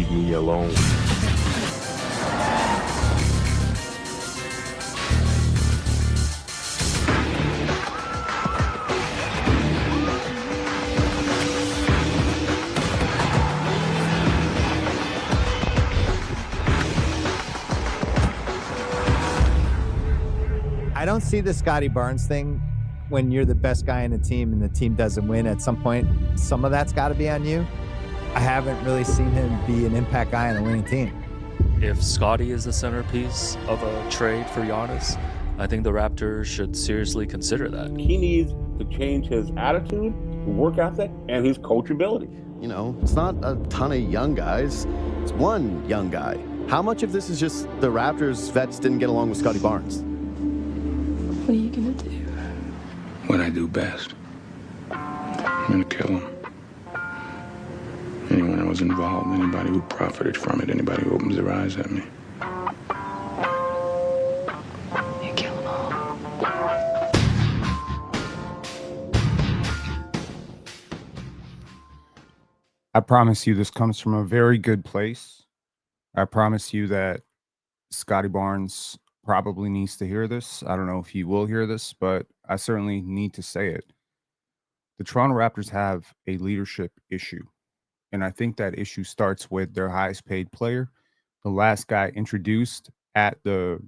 leave me alone. I don't see the Scottie Barnes thing when you're the best guy in the team and the team doesn't win at some point. Some of that's got to be on you. I haven't really seen him be an impact guy on a winning team. If Scottie is the centerpiece of a trade for Giannis, I think the Raptors should seriously consider that. He needs to change his attitude, work ethic, and his coachability. You know, it's not a ton of young guys. It's one young guy. How much of this is just the Raptors vets didn't get along with Scottie Barnes? What are you gonna do? What I do best. I'm gonna kill him. Anyone that was involved, anybody who profited from it, anybody who opens their eyes at me. You kill them all. I promise you this comes from a very good place. I promise you that Scottie Barnes probably needs to hear this. I don't know if he will hear this, but I certainly need to say it. The Toronto Raptors have a leadership issue, and I think that issue starts with their highest paid player, the last guy introduced at the,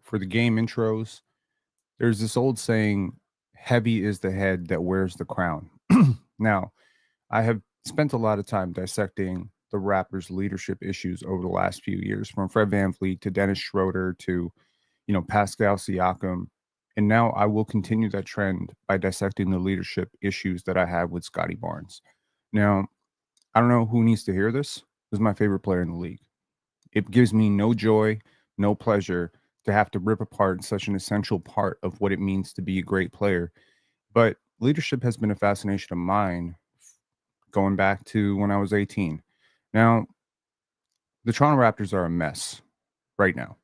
for the game intros. There's this old saying, heavy is the head that wears the crown. Now, I have spent a lot of time dissecting the Raptors' leadership issues over the last few years, from Fred VanVleet to Dennis Schroeder to, Pascal Siakam. And now I will continue that trend by dissecting the leadership issues that I have with Scottie Barnes. Now, I don't know who needs to hear this. This is my favorite player in the league. It gives me no joy, no pleasure to have to rip apart such an essential part of what it means to be a great player. But leadership has been a fascination of mine going back to when I was 18. Now, the Toronto Raptors are a mess right now,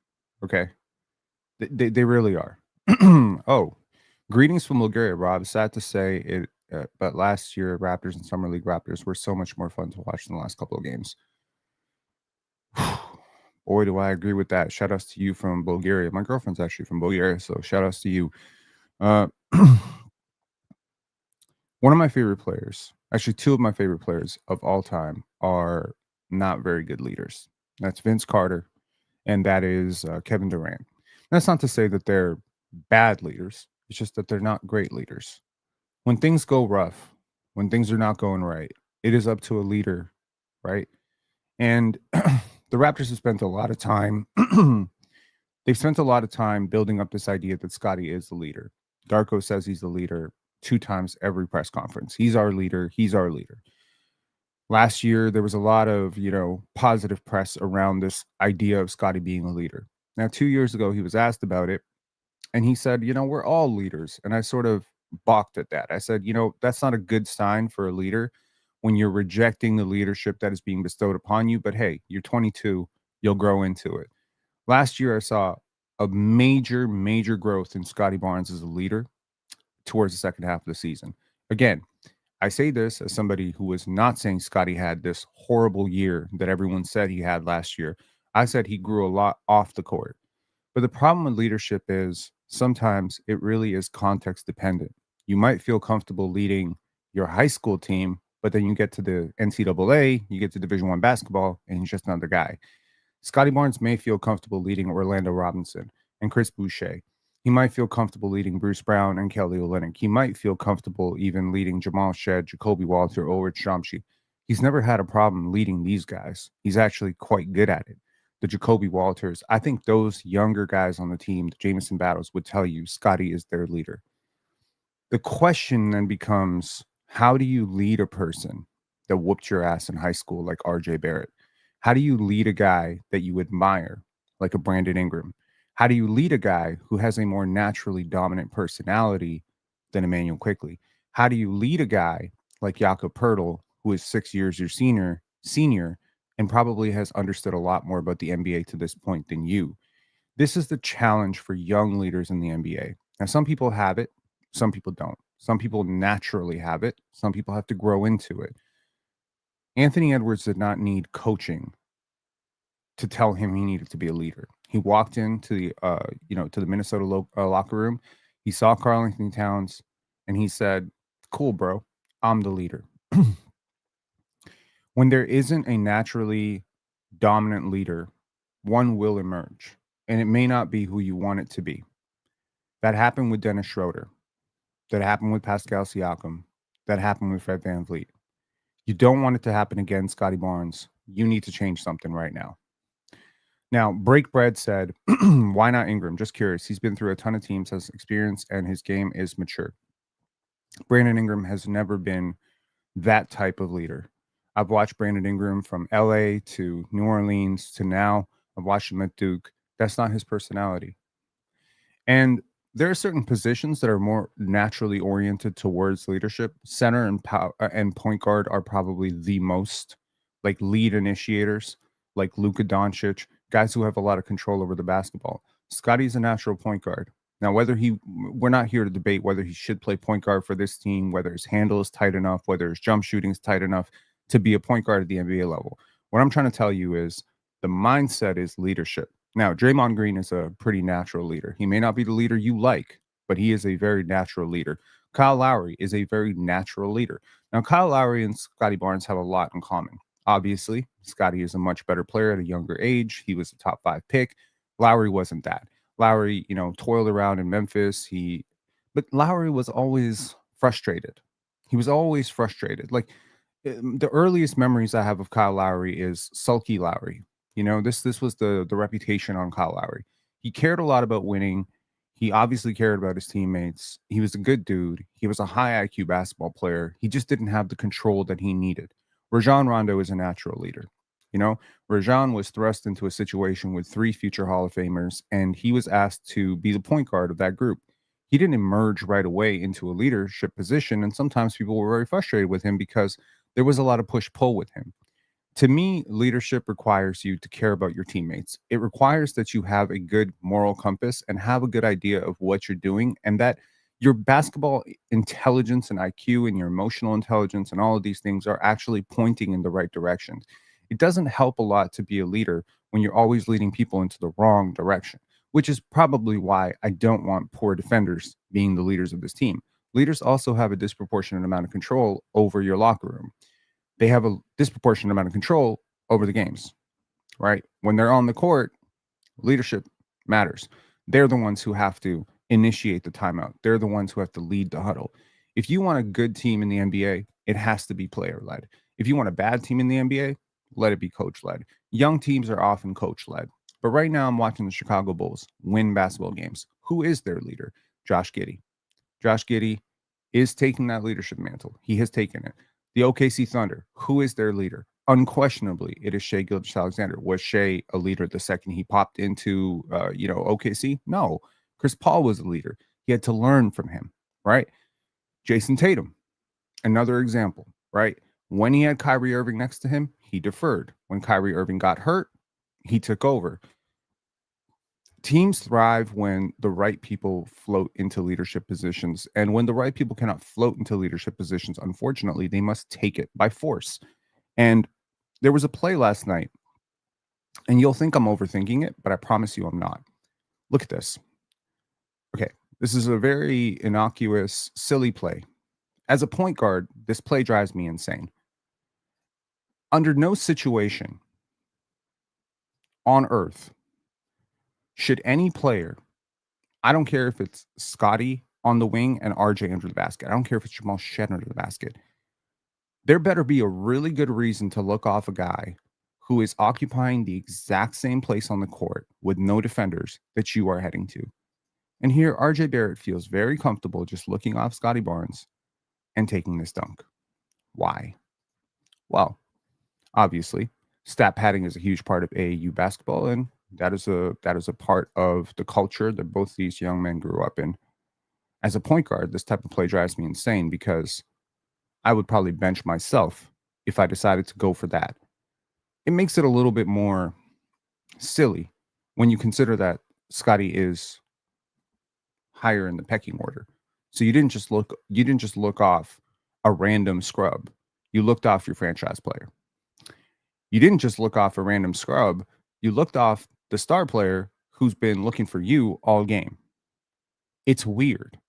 okay? They really are. Oh, greetings from Bulgaria, Rob. Sad to say it, but last year, Raptors and Summer League Raptors were so much more fun to watch than the last couple of games. Boy, do I agree with that. Shout outs to you from Bulgaria. My girlfriend's actually from Bulgaria, so shout outs to you. One of my favorite players, actually two of my favorite players of all time, are not very good leaders. That's Vince Carter, and that is Kevin Durant. That's not to say that they're bad leaders. It's just that they're not great leaders. When things go rough, when things are not going right, it is up to a leader, right? And the Raptors have spent a lot of time. They've spent a lot of time building up this idea that Scottie is the leader. Darko says he's the leader 2 times every press conference. He's our leader. He's our leader. Last year, there was a lot of, positive press around this idea of Scottie being a leader. Now, 2 years ago, he was asked about it, and he said, we're all leaders. And I sort of balked at that. I said, that's not a good sign for a leader when you're rejecting the leadership that is being bestowed upon you. But hey, you're 22, you'll grow into it. Last year, I saw a major, major growth in Scottie Barnes as a leader towards the second half of the season. Again, I say this as somebody who was not saying Scottie had this horrible year that everyone said he had last year. I said he grew a lot off the court. But the problem with leadership is sometimes it really is context dependent. You might feel comfortable leading your high school team, but then you get to the NCAA, you get to Division I basketball, and he's just another guy. Scottie Barnes may feel comfortable leading Orlando Robinson and Chris Boucher. He might feel comfortable leading Bruce Brown and Kelly Olynyk. He might feel comfortable even leading Jamal Shedd, Jacoby Walter, Ulrich Stromsky. He's never had a problem leading these guys. He's actually quite good at it. The Jacoby Walters, I think those younger guys on the team, the Jamison Battles, would tell you Scottie is their leader. The question then becomes, how do you lead a person that whooped your ass in high school like RJ Barrett? How do you lead a guy that you admire like a Brandon Ingram? How do you lead a guy who has a more naturally dominant personality than Emmanuel Quickley? How do you lead a guy like Jakob Poeltl, who is 6 years your senior, and probably has understood a lot more about the NBA to this point than you? This is the challenge for young leaders in the NBA. Now, some people have it, some people don't. Some people naturally have it. Some people have to grow into it. Anthony Edwards did not need coaching to tell him he needed to be a leader. He walked into the to the Minnesota locker room. He saw Karl Anthony Towns, and he said, "Cool, bro. I'm the leader." When there isn't a naturally dominant leader, one will emerge, and it may not be who you want it to be. That happened with Dennis Schroeder. That happened with Pascal Siakam. That happened with Fred VanVleet. You don't want it to happen again, Scottie Barnes. You need to change something right now. Now, Break Bread said, why not Ingram? Just curious. He's been through a ton of teams, has experience, and his game is mature. Brandon Ingram has never been that type of leader. I've watched Brandon Ingram from LA to New Orleans to now. I've watched him at Duke. That's not his personality. And there are certain positions that are more naturally oriented towards leadership. Center and point guard are probably the most like lead initiators, like Luka Doncic, guys who have a lot of control over the basketball. Scottie's a natural point guard. Now, we're not here to debate whether he should play point guard for this team, whether his handle is tight enough, whether his jump shooting is tight enough to be a point guard at the NBA level. What I'm trying to tell you is the mindset is leadership. Now, Draymond Green is a pretty natural leader. He may not be the leader you like, but he is a very natural leader. Kyle Lowry is a very natural leader. Now, Kyle Lowry and Scottie Barnes have a lot in common. Obviously, Scottie is a much better player at a younger age. He was a top 5 pick. Lowry wasn't that. Lowry, toiled around in Memphis. But Lowry was always frustrated. He was always frustrated. Like the earliest memories I have of Kyle Lowry is sulky Lowry. This was the reputation on Kyle Lowry. He cared a lot about winning. He obviously cared about his teammates. He was a good dude. He was a high IQ basketball player. He just didn't have the control that he needed. Rajon Rondo is a natural leader. Rajon was thrust into a situation with 3 future Hall of Famers, and he was asked to be the point guard of that group. He didn't emerge right away into a leadership position, and sometimes people were very frustrated with him because there was a lot of push-pull with him. To me, leadership requires you to care about your teammates. It requires that you have a good moral compass and have a good idea of what you're doing, and that your basketball intelligence and IQ and your emotional intelligence and all of these things are actually pointing in the right direction. It doesn't help a lot to be a leader when you're always leading people into the wrong direction, which is probably why I don't want poor defenders being the leaders of this team. Leaders also have a disproportionate amount of control over your locker room. They have a disproportionate amount of control over the games, right? When they're on the court, leadership matters. They're the ones who have to initiate the timeout. They're the ones who have to lead the huddle. If you want a good team in the NBA, it has to be player-led. If you want a bad team in the NBA, let it be coach-led. Young teams are often coach-led. But right now I'm watching the Chicago Bulls win basketball games. Who is their leader? Josh Giddey. Josh Giddey is taking that leadership mantle. He has taken it. The OKC Thunder, who is their leader? Unquestionably, it is Shai Gilgeous-Alexander. Was Shai a leader the second he popped into, OKC? No. Chris Paul was a leader. He had to learn from him, right? Jason Tatum, another example, right? When he had Kyrie Irving next to him, he deferred. When Kyrie Irving got hurt, he took over. Teams thrive when the right people float into leadership positions. And when the right people cannot float into leadership positions, unfortunately, they must take it by force. And there was a play last night, and you'll think I'm overthinking it, but I promise you I'm not. Look at this. Okay, this is a very innocuous, silly play. As a point guard, this play drives me insane. Under no situation on earth should any player, I don't care if it's Scottie on the wing and RJ under the basket, I don't care if it's Jamal Shead under the basket, there better be a really good reason to look off a guy who is occupying the exact same place on the court with no defenders that you are heading to. And here, RJ Barrett feels very comfortable just looking off Scottie Barnes and taking this dunk. Why? Well, obviously, stat padding is a huge part of AAU basketball, and that is a part of the culture that both these young men grew up in. As a point guard, this type of play drives me insane because I would probably bench myself if I decided to go for that. It makes it a little bit more silly when you consider that Scottie is higher in the pecking order. So you didn't just look off a random scrub. You looked off your franchise player. You didn't just look off a random scrub. You looked off the star player who's been looking for you all game. It's weird.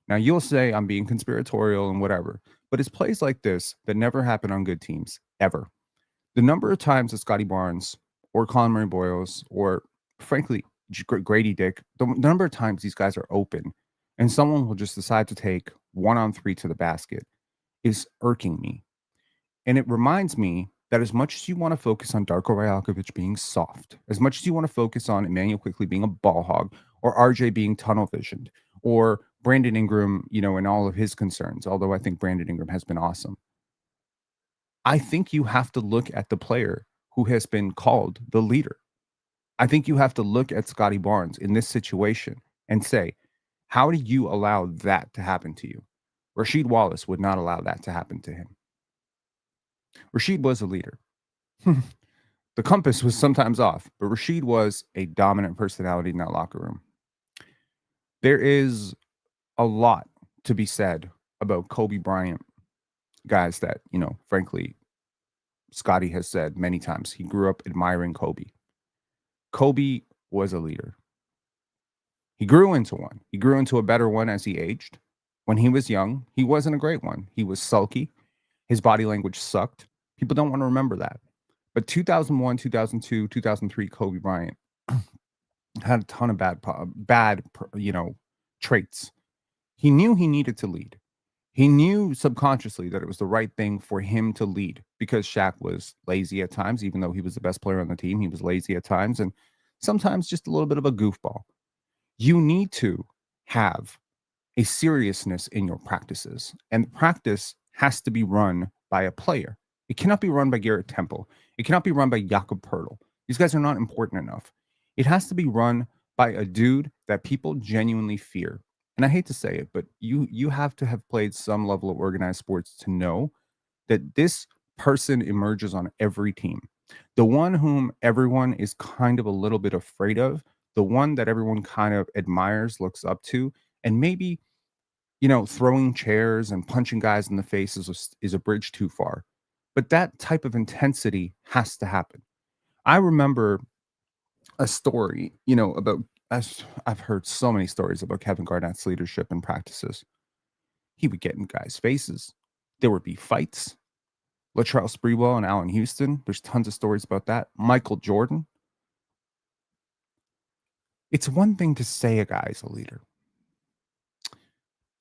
Now, you'll say I'm being conspiratorial and whatever, but it's plays like this that never happen on good teams, ever. The number of times that Scottie Barnes or Colin Murray Boyles or, frankly, Grady Dick, the number of times these guys are open and someone will just decide to take 1-on-3 to the basket is irking me. And it reminds me that as much as you want to focus on Darko Rajakovic being soft, as much as you want to focus on Emmanuel quickly being a ball hog, or RJ being tunnel visioned, or Brandon Ingram, and all of his concerns, although I think Brandon Ingram has been awesome. I think you have to look at the player who has been called the leader. I think you have to look at Scottie Barnes in this situation and say, how do you allow that to happen to you? Rasheed Wallace would not allow that to happen to him. Rasheed was a leader. The compass was sometimes off, but Rasheed was a dominant personality in that locker room. There is a lot to be said about Kobe Bryant, guys, that, frankly, Scottie has said many times. He grew up admiring Kobe. Kobe was a leader. He grew into one. He grew into a better one as he aged. When he was young, he wasn't a great one. He was sulky. His body language sucked. People don't want to remember that. But 2001, 2002, 2003, Kobe Bryant had a ton of bad traits. He knew he needed to lead. He knew subconsciously that it was the right thing for him to lead because Shaq was lazy at times. Even though he was the best player on the team, he was lazy at times and sometimes just a little bit of a goofball. You need to have a seriousness in your practices, and practice has to be run by a player. It cannot be run by Garrett Temple. It cannot be run by Jakob Poeltl. These guys are not important enough. It has to be run by a dude that people genuinely fear. And I hate to say it, but you have to have played some level of organized sports to know that this person emerges on every team. The one whom everyone is kind of a little bit afraid of, the one that everyone kind of admires, looks up to, and maybe, throwing chairs and punching guys in the face is a bridge too far. But that type of intensity has to happen. I remember a story, about, I've heard so many stories about Kevin Garnett's leadership in practices. He would get in guys' faces. There would be fights. Latrell Sprewell and Allen Houston. There's tons of stories about that. Michael Jordan. It's one thing to say a guy's a leader.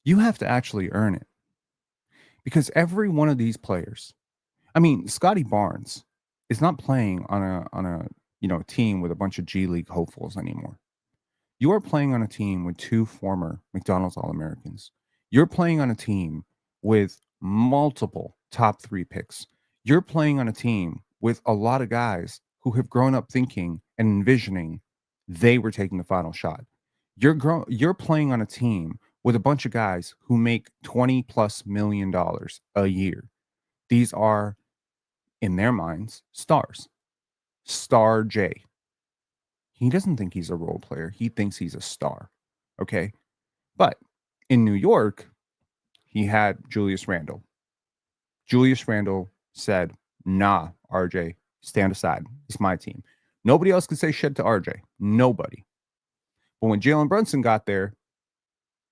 You have to actually earn it. Because every one of these players, Scottie Barnes is not playing on a team with a bunch of G League hopefuls anymore. You are playing on a team with 2 former McDonald's All-Americans. You're playing on a team with multiple top 3 picks. You're playing on a team with a lot of guys who have grown up thinking and envisioning they were taking the final shot. You're playing on a team with a bunch of guys who make $20+ million a year. These are, in their minds, stars. Star J. He doesn't think he's a role player. He thinks he's a star. Okay? But in New York, he had Julius Randle. Julius Randle said, nah, RJ, stand aside. It's my team. Nobody else could say shit to RJ. Nobody. But when Jalen Brunson got there,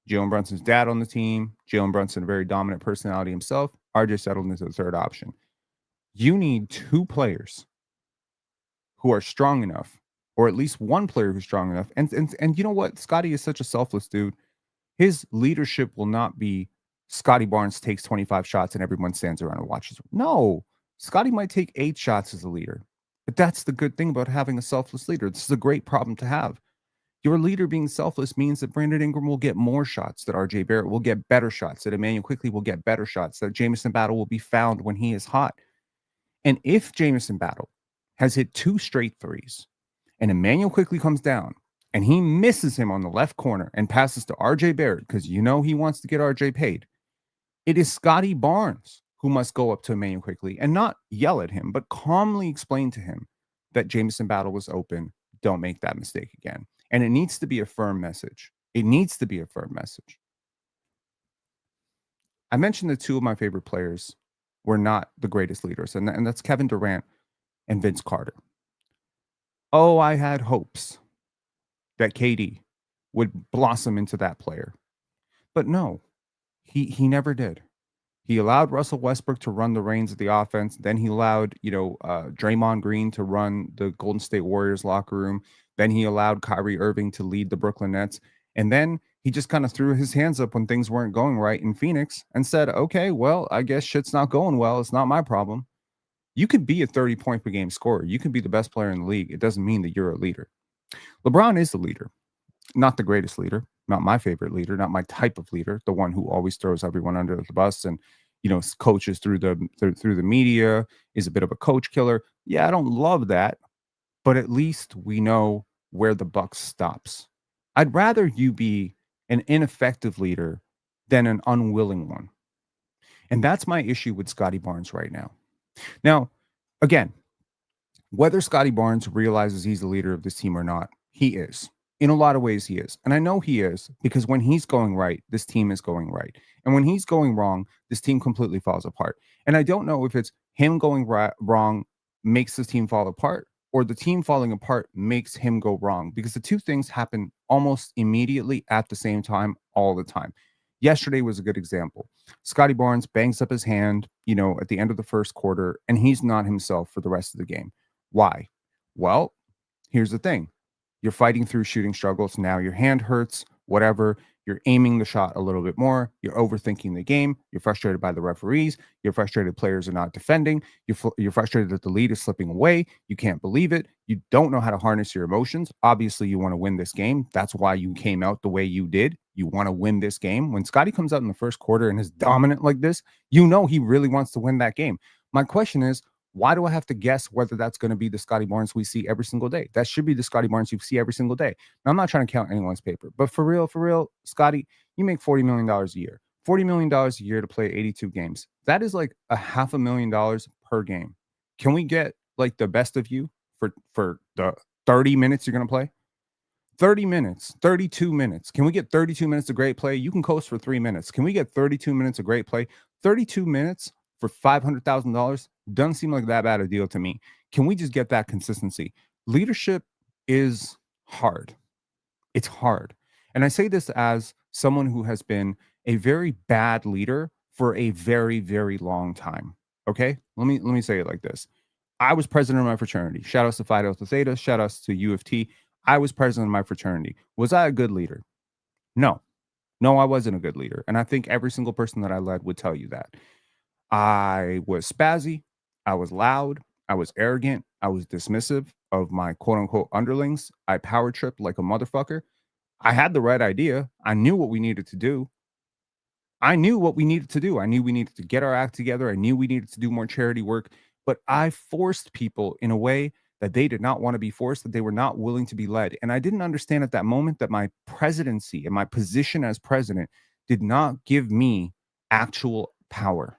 Jalen Brunson's dad on the team, Jalen Brunson, a very dominant personality himself, RJ settled into the third option. You need 2 players who are strong enough, or at least one player who's strong enough. And you know what? Scottie is such a selfless dude. His leadership will not be Scottie Barnes takes 25 shots and everyone stands around and watches. No, Scottie might take 8 shots as a leader. But that's the good thing about having a selfless leader. This is a great problem to have. Your leader being selfless means that Brandon Ingram will get more shots, that RJ Barrett will get better shots, that Emmanuel quickly will get better shots, that Jamison Battle will be found when he is hot. And if Jamison Battle has hit 2 straight threes and Emmanuel quickly comes down and he misses him on the left corner and passes to RJ Barrett because he wants to get RJ paid, it is Scottie Barnes who must go up to Emmanuel quickly and not yell at him, but calmly explain to him that Jamison Battle was open. Don't make that mistake again. And it needs to be a firm message. It needs to be a firm message. I mentioned that 2 of my favorite players were not the greatest leaders, and that's Kevin Durant and Vince Carter. Oh, I had hopes that KD would blossom into that player. But no, he never did. He allowed Russell Westbrook to run the reins of the offense. Then he allowed, Draymond Green to run the Golden State Warriors locker room. Then he allowed Kyrie Irving to lead the Brooklyn Nets. And then he just kind of threw his hands up when things weren't going right in Phoenix and said, okay, well, I guess shit's not going well. It's not my problem. You could be a 30-point per game scorer. You can be the best player in the league. It doesn't mean that you're a leader. LeBron is the leader, not the greatest leader, not my favorite leader, not my type of leader, the one who always throws everyone under the bus and, coaches through the media, is a bit of a coach killer. Yeah, I don't love that, but at least we know where the buck stops. I'd rather you be an ineffective leader than an unwilling one. And that's my issue with Scottie Barnes right now. Now, again, whether Scottie Barnes realizes he's the leader of this team or not, he is. In a lot of ways, he is. And I know he is because when he's going right, this team is going right. And when he's going wrong, this team completely falls apart. And I don't know if it's him going wrong makes the team fall apart or the team falling apart makes him go wrong, because the two things happen almost immediately at the same time all the time. Yesterday was a good example. Scottie Barnes bangs up his hand, at the end of the first quarter, and he's not himself for the rest of the game. Why? Well, here's the thing. You're fighting through shooting struggles. Now your hand hurts, whatever. You're aiming the shot a little bit more. You're overthinking the game. You're frustrated by the referees. You're frustrated players are not defending. You're frustrated that the lead is slipping away. You can't believe it. You don't know how to harness your emotions. Obviously, you want to win this game. That's why you came out the way you did. You want to win this game. When Scottie comes out in the first quarter and is dominant like this, he really wants to win that game. My question is, why do I have to guess whether that's going to be the Scottie Barnes we see every single day? That should be the Scottie Barnes you see every single day. Now, I'm not trying to count anyone's paper, but for real, Scottie, you make $40 million a year. $40 million a year to play 82 games. That is like $500,000 per game. Can we get like the best of you for the 30 minutes you're going to play? 30 minutes, 32 minutes. Can we get 32 minutes of great play? You can coast for 3 minutes. Can we get 32 minutes of great play? 32 minutes for $500,000 doesn't seem like that bad a deal to me. Can we just get that consistency? Leadership is hard. It's hard. And I say this as someone who has been a very bad leader for a very, very long time. Okay? Let me say it like this. I was president of my fraternity. Shout outs to Phi Delta Theta. Shout outs to U of T. I was president of my fraternity. Was I a good leader? No. No, I wasn't a good leader. And I think every single person that I led would tell you that. I was spazzy. I was loud. I was arrogant. I was dismissive of my quote unquote underlings. I power tripped like a motherfucker. I had the right idea. I knew what we needed to do. I knew we needed to get our act together. I knew we needed to do more charity work, but I forced people in a way that they did not want to be forced, that they were not willing to be led. And I didn't understand at that moment that my presidency and my position as president did not give me actual power.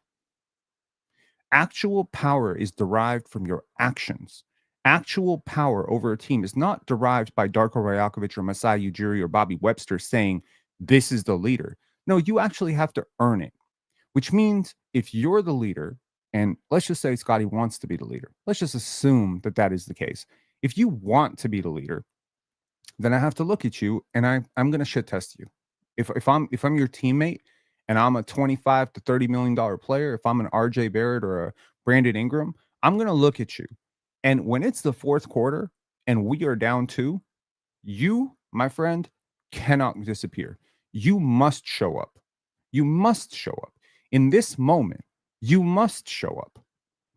Actual power is derived from your actions. Actual power over a team is not derived by Darko Rajakovic or Masai Ujiri or Bobby Webster saying, this is the leader. No, you actually have to earn it, which means if you're the leader, and let's just say Scottie wants to be the leader. Let's just assume that that is the case. If you want to be the leader, then I have to look at you and I'm going to shit test you. If I'm your teammate, and I'm a $25 to $30 million player, if I'm an RJ Barrett or a Brandon Ingram, I'm going to look at you. And when it's the fourth quarter and we are down 2, you, my friend, cannot disappear. You must show up. You must show up. In this moment, you must show up.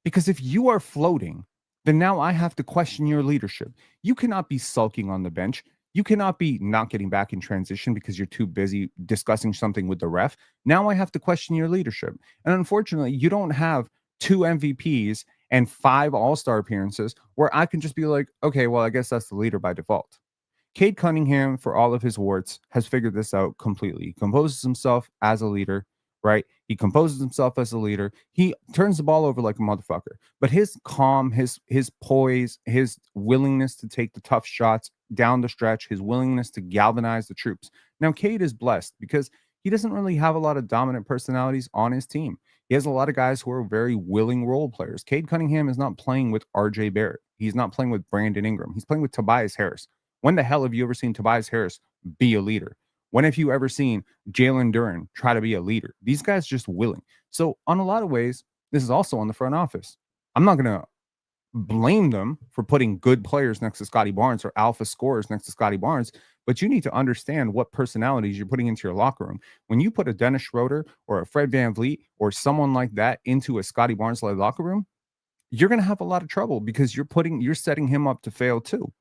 Because if you are floating, then now I have to question your leadership. You cannot be sulking on the bench. You cannot be not getting back in transition because you're too busy discussing something with the ref. Now I have to question your leadership. And unfortunately, you don't have 2 MVPs and 5 All-Star appearances where I can just be like, okay, well, I guess that's the leader by default. Cade Cunningham, for all of his warts, has figured this out completely. He composes himself as a leader, right? He composes himself as a leader. He turns the ball over like a motherfucker. But his calm, his poise, his willingness to take the tough shots down the stretch, his willingness to galvanize the troops. Now, Cade is blessed because he doesn't really have a lot of dominant personalities on his team. He has a lot of guys who are very willing role players. Cade Cunningham is not playing with RJ Barrett. He's not playing with Brandon Ingram. He's playing with Tobias Harris. When the hell have you ever seen Tobias Harris be a leader? When have you ever seen Jalen Duren try to be a leader? These guys just willing. So on a lot of ways, this is also on the front office. I'm not going to blame them for putting good players next to Scottie Barnes or alpha scorers next to Scottie Barnes, but you need to understand what personalities you're putting into your locker room. When you put a Dennis Schroeder or a Fred VanVleet or someone like that into a Scottie Barnes-led locker room, you're going to have a lot of trouble because you're setting him up to fail too,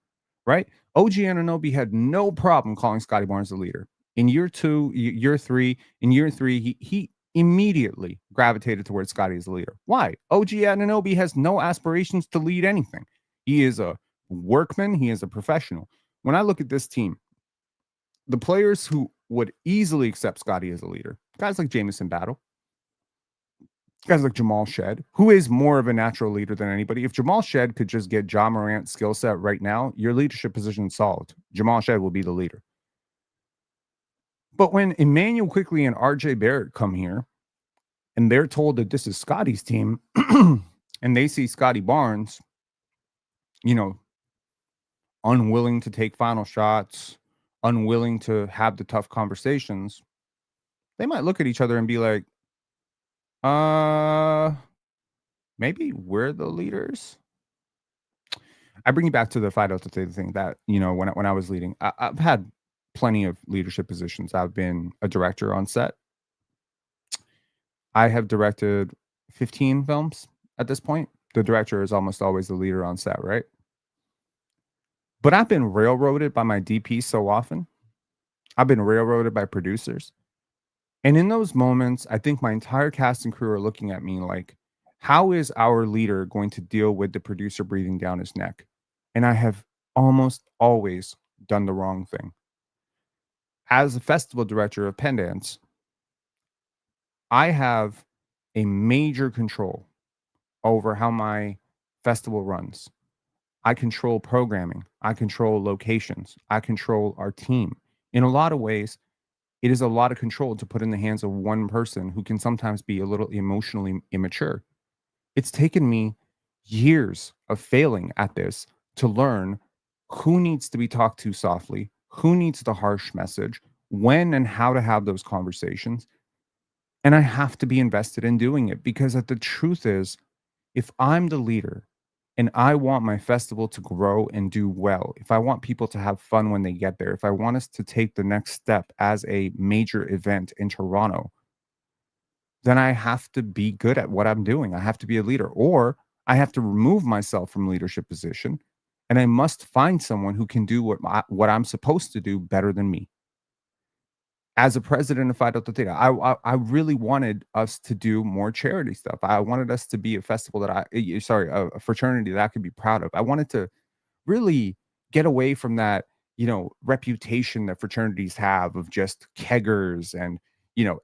right? OG Anunoby had no problem calling Scottie Barnes the leader. In year 2, year 3, he immediately gravitated towards Scottie as the leader. Why? OG Anunoby has no aspirations to lead anything. He is a workman. He is a professional. When I look at this team, the players who would easily accept Scottie as a leader, guys like Jamison Battle, guys like Jamal Shed, who is more of a natural leader than anybody. If Jamal Shed could just get Ja Morant's skill set right now, your leadership position is solved. Jamal Shed will be the leader. But when Emmanuel Quickley and RJ Barrett come here and they're told that this is Scottie's team and they see Scottie Barnes, unwilling to take final shots, unwilling to have the tough conversations, they might look at each other and be like, maybe we're the leaders. I bring you back to the Phi Delta Theta thing that, when I was leading, I've had plenty of leadership positions. I've been a director on set. I have directed 15 films at this point. The director is almost always the leader on set, right? But I've been railroaded by my DP so often. I've been railroaded by producers. And in those moments, I think my entire cast and crew are looking at me like, how is our leader going to deal with the producer breathing down his neck? And I have almost always done the wrong thing. As a festival director of Penn Dance, I have a major control over how my festival runs. I control programming. I control locations. I control our team. In a lot of ways, it is a lot of control to put in the hands of one person who can sometimes be a little emotionally immature. It's taken me years of failing at this to learn who needs to be talked to softly, who needs the harsh message, when and how to have those conversations. And I have to be invested in doing it because the truth is, if I'm the leader and I want my festival to grow and do well, if I want people to have fun when they get there, if I want us to take the next step as a major event in Toronto, then I have to be good at what I'm doing. I have to be a leader, or I have to remove myself from leadership position, and I must find someone who can do what I'm supposed to do better than me. As a president of Phi Delta Theta, I really wanted us to do more charity stuff. I wanted us to be a festival a fraternity that I could be proud of. I wanted to really get away from that, reputation that fraternities have of just keggers and,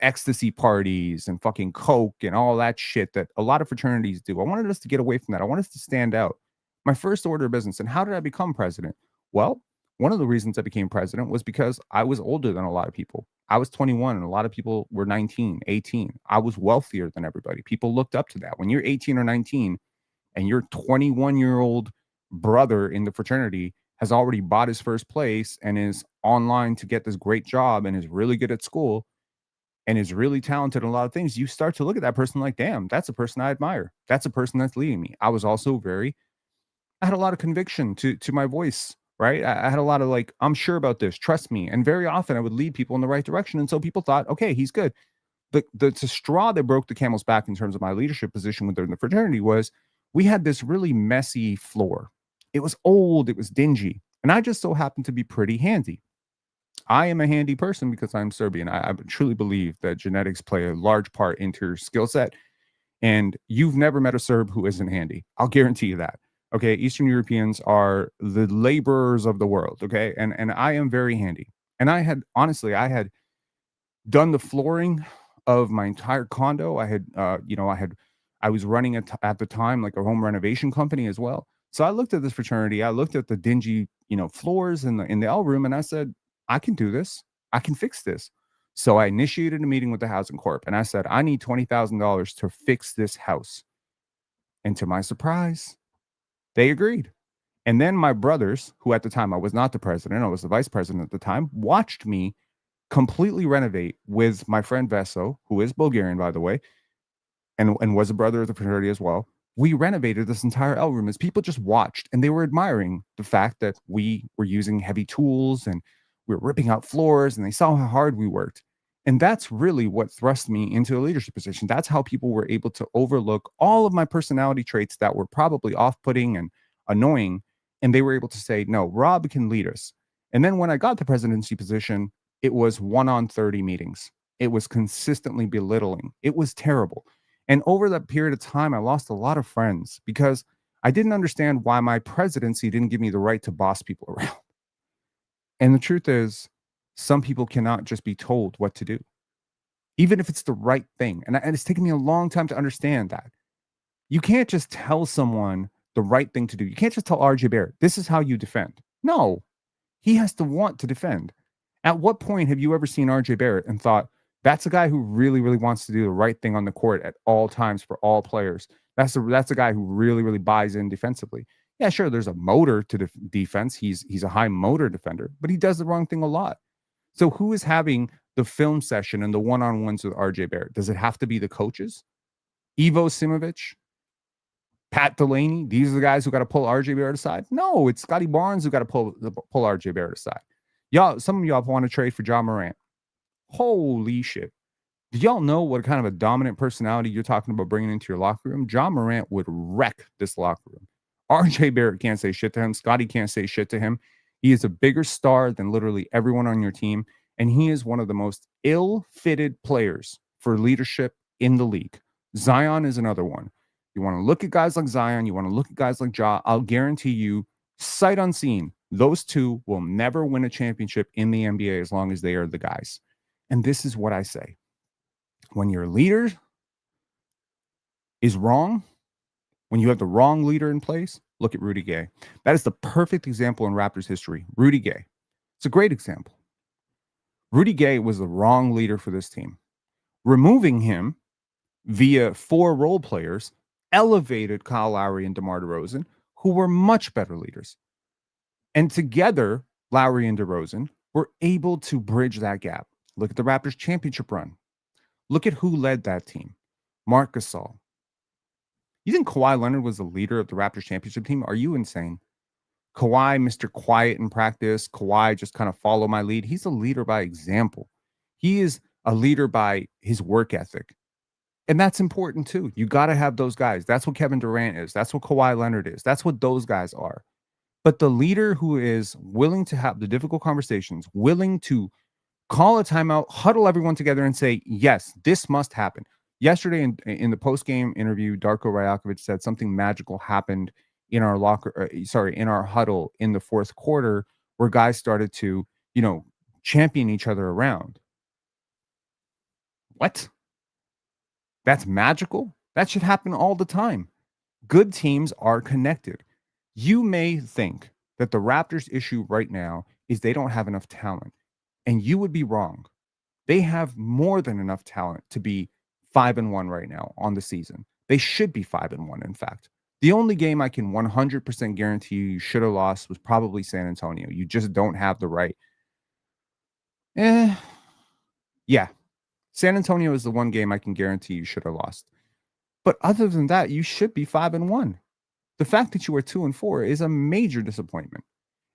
ecstasy parties and fucking coke and all that shit that a lot of fraternities do. I wanted us to get away from that. I wanted us to stand out. My first order of business. And how did I become president? Well, one of the reasons I became president was because I was older than a lot of people. I was 21 and a lot of people were 19, 18. I was wealthier than everybody. People looked up to that. When you're 18 or 19 and your 21-year-old brother in the fraternity has already bought his first place and is online to get this great job and is really good at school and is really talented in a lot of things, you start to look at that person like, damn, that's a person I admire. That's a person that's leading me. I was also I had a lot of conviction to my voice, right? I had a lot of like, I'm sure about this, trust me. And very often I would lead people in the right direction. And so people thought, okay, he's good. The straw that broke the camel's back in terms of my leadership position within the fraternity was we had this really messy floor. It was old, it was dingy. And I just so happened to be pretty handy. I am a handy person because I'm Serbian. I truly believe that genetics play a large part into your skill set. And you've never met a Serb who isn't handy. I'll guarantee you that. Okay, Eastern Europeans are the laborers of the world, okay? And I am very handy. And I had done the flooring of my entire condo. I was running at the time like a home renovation company as well. So I looked at this fraternity. I looked at the dingy, floors in the L room, and I said, I can do this. I can fix this. So I initiated a meeting with the housing corp and I said, I need $20,000 to fix this house. And to my surprise, they agreed. And then my brothers, who at the time I was not the president, I was the vice president at the time, watched me completely renovate with my friend Veso, who is Bulgarian, by the way, and was a brother of the fraternity as well. We renovated this entire L room as people just watched, and they were admiring the fact that we were using heavy tools and we were ripping out floors, and they saw how hard we worked. And that's really what thrust me into a leadership position. That's how people were able to overlook all of my personality traits that were probably off-putting and annoying, and they were able to say, no, Rob can lead us. And then when I got the presidency position, it was 1-on-30 meetings. It was consistently belittling. It was terrible. And over that period of time, I lost a lot of friends because I didn't understand why my presidency didn't give me the right to boss people around. And the truth is, some people cannot just be told what to do, even if it's the right thing. And it's taken me a long time to understand that. You can't just tell someone the right thing to do. You can't just tell RJ Barrett, this is how you defend. No, he has to want to defend. At what point have you ever seen RJ Barrett and thought, that's a guy who really, really wants to do the right thing on the court at all times for all players? That's a guy who really, really buys in defensively. Yeah, sure, there's a motor to defense. He's a high motor defender, but he does the wrong thing a lot. So who is having the film session and the one-on-ones with RJ Barrett? Does it have to be the coaches? Ivo Simovic? Pat Delaney? These are the guys who got to pull RJ Barrett aside? No, it's Scottie Barnes who got to pull RJ Barrett aside. Some of y'all want to trade for Ja Morant. Holy shit. Do y'all know what kind of a dominant personality you're talking about bringing into your locker room? Ja Morant would wreck this locker room. RJ Barrett can't say shit to him. Scottie can't say shit to him. He is a bigger star than literally everyone on your team, and he is one of the most ill-fitted players for leadership in the league. Zion is another one. You want to look at guys like Zion, you want to look at guys like Ja, I'll guarantee you, sight unseen, those two will never win a championship in the NBA as long as they are the guys. And this is what I say. When your leader is wrong, when you have the wrong leader in place, look at Rudy Gay. That is the perfect example in Raptors history. Rudy Gay. It's a great example. Rudy Gay was the wrong leader for this team. Removing him via 4 role players elevated Kyle Lowry and DeMar DeRozan, who were much better leaders. And together, Lowry and DeRozan were able to bridge that gap. Look at the Raptors championship run. Look at who led that team. Marc Gasol. You think Kawhi Leonard was the leader of the Raptors championship team? Are you insane? Kawhi, Mr. Quiet in practice. Kawhi just kind of follow my lead. He's a leader by example. He is a leader by his work ethic. And that's important too. You got to have those guys. That's what Kevin Durant is. That's what Kawhi Leonard is. That's what those guys are. But the leader who is willing to have the difficult conversations, willing to call a timeout, huddle everyone together and say, yes, this must happen. Yesterday in the post-game interview, Darko Rajakovic said something magical happened in our in our huddle in the fourth quarter where guys started to, champion each other around. What? That's magical? That should happen all the time. Good teams are connected. You may think that the Raptors' issue right now is they don't have enough talent, and you would be wrong. They have more than enough talent to be 5-1 right now on the season. They should be 5-1, in fact. The only game I can 100% guarantee you should have lost was probably San Antonio. You just don't have the right. Yeah. San Antonio is the one game I can guarantee you should have lost. But other than that, you should be 5-1. The fact that you are 2-4 is a major disappointment.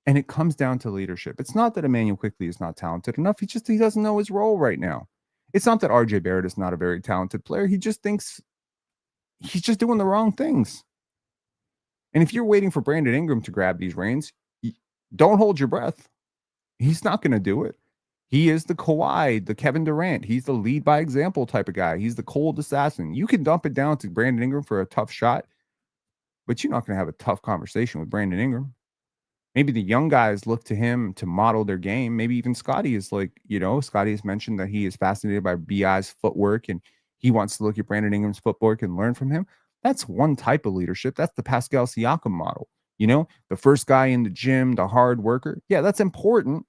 And it comes down to leadership. It's not that Immanuel Quickley is not talented enough. He doesn't know his role right now. It's not that RJ Barrett is not a very talented player. He just thinks he's just doing the wrong things. And if you're waiting for Brandon Ingram to grab these reins, don't hold your breath. He's not going to do it. He is the Kawhi, the Kevin Durant. He's the lead by example type of guy. He's the cold assassin. You can dump it down to Brandon Ingram for a tough shot, but you're not going to have a tough conversation with Brandon Ingram. Maybe the young guys look to him to model their game. Maybe even Scottie is like, Scottie has mentioned that he is fascinated by BI's footwork and he wants to look at Brandon Ingram's footwork and learn from him. That's one type of leadership. That's the Pascal Siakam model. The first guy in the gym, the hard worker. Yeah, that's important.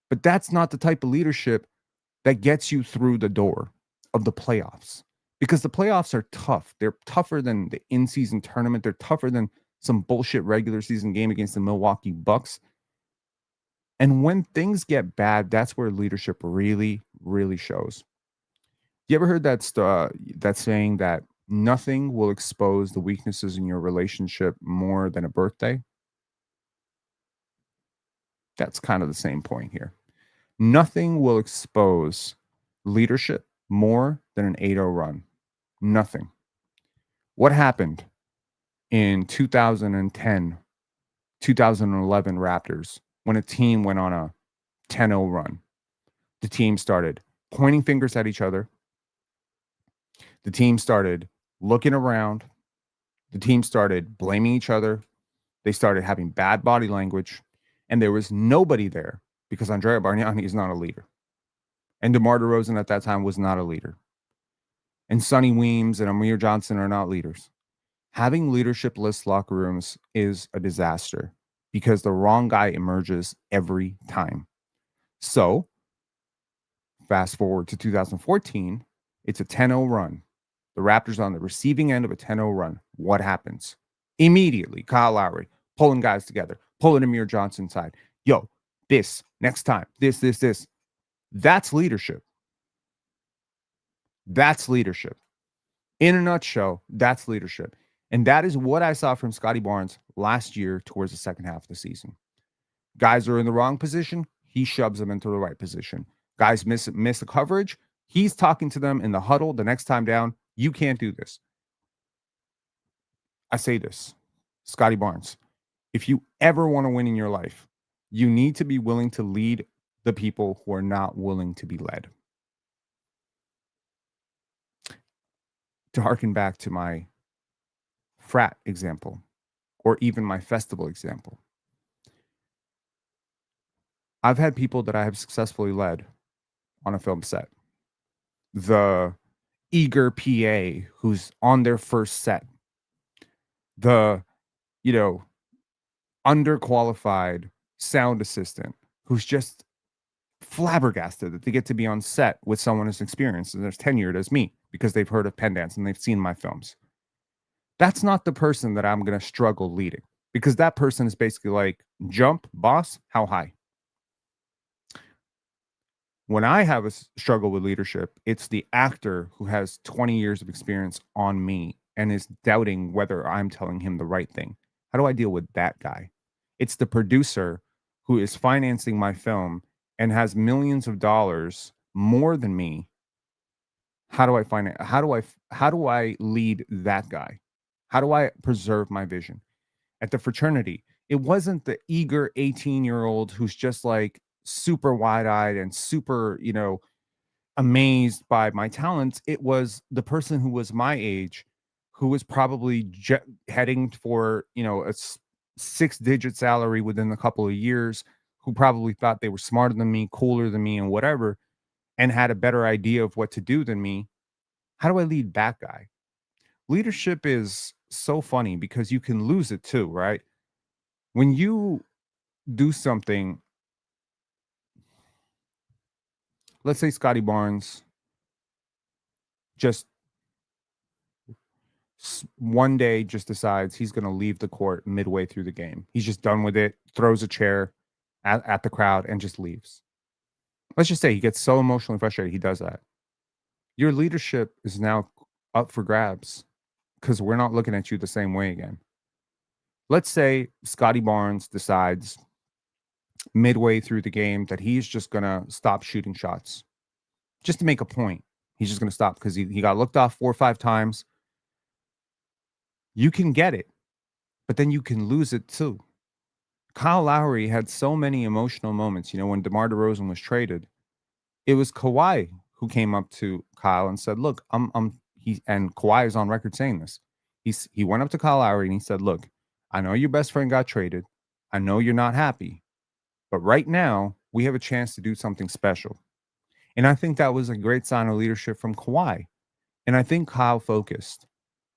But that's not the type of leadership that gets you through the door of the playoffs. Because the playoffs are tough. They're tougher than the in-season tournament. They're tougher than some bullshit regular season game against the Milwaukee Bucks. And when things get bad, that's where leadership really, really shows. You ever heard that saying that nothing will expose the weaknesses in your relationship more than a birthday? That's kind of the same point here. Nothing will expose leadership more than an 8-0 run. Nothing. What happened in 2010, 2011 Raptors when a team went on a 10-0 run? The team started pointing fingers at each other. The team started looking around. The team started blaming each other. They started having bad body language. And there was nobody there because Andrea Bargnani is not a leader. And DeMar DeRozan at that time was not a leader. And Sonny Weems and Amir Johnson are not leaders. Having leadership-less locker rooms is a disaster because the wrong guy emerges every time. So, fast forward to 2014, it's a 10-0 run. The Raptors are on the receiving end of a 10-0 run. What happens? Immediately, Kyle Lowry pulling guys together, pulling Amir Johnson side. Yo, this, next time, this. That's leadership. That's leadership. In a nutshell, that's leadership. And that is what I saw from Scottie Barnes last year towards the second half of the season. Guys are in the wrong position, he shoves them into the right position. Guys miss the coverage, he's talking to them in the huddle the next time down. You can't do this. I say this, Scottie Barnes, if you ever want to win in your life, you need to be willing to lead the people who are not willing to be led. To harken back to my frat example, or even my festival example, I've had people that I have successfully led on a film set. The eager PA who's on their first set. The, underqualified sound assistant who's just flabbergasted that they get to be on set with someone as experienced and as tenured as me because they've heard of Penn Dance and they've seen my films. That's not the person that I'm going to struggle leading, because that person is basically like, jump, boss, how high? When I have a struggle with leadership, it's the actor who has 20 years of experience on me and is doubting whether I'm telling him the right thing. How do I deal with that guy? It's the producer who is financing my film and has millions of dollars more than me. How do I finance? How do I lead that guy? How do I preserve my vision? At the fraternity, it wasn't the eager 18-year-old who's just like super wide-eyed and super, amazed by my talents. It was the person who was my age, who was probably heading for, a six-digit salary within a couple of years, who probably thought they were smarter than me, cooler than me, and whatever, and had a better idea of what to do than me. How do I lead that guy? Leadership is so funny because you can lose it too, right? When you do something, let's say Scottie Barnes just one day just decides he's going to leave the court midway through the game. He's just done with it, throws a chair at the crowd and just leaves. Let's just say he gets so emotionally frustrated he does that. Your leadership is now up for grabs because we're not looking at you the same way again. Let's say Scottie Barnes decides midway through the game that he's just going to stop shooting shots just to make a point. He's just going to stop because he got looked off 4 or 5 times. You can get it, but then you can lose it too. Kyle Lowry had so many emotional moments. When DeMar DeRozan was traded, it was Kawhi who came up to Kyle and said, "Look, and Kawhi is on record saying this. He went up to Kyle Lowry and he said, "Look, I know your best friend got traded. I know you're not happy, but right now we have a chance to do something special." And I think that was a great sign of leadership from Kawhi. And I think Kyle focused.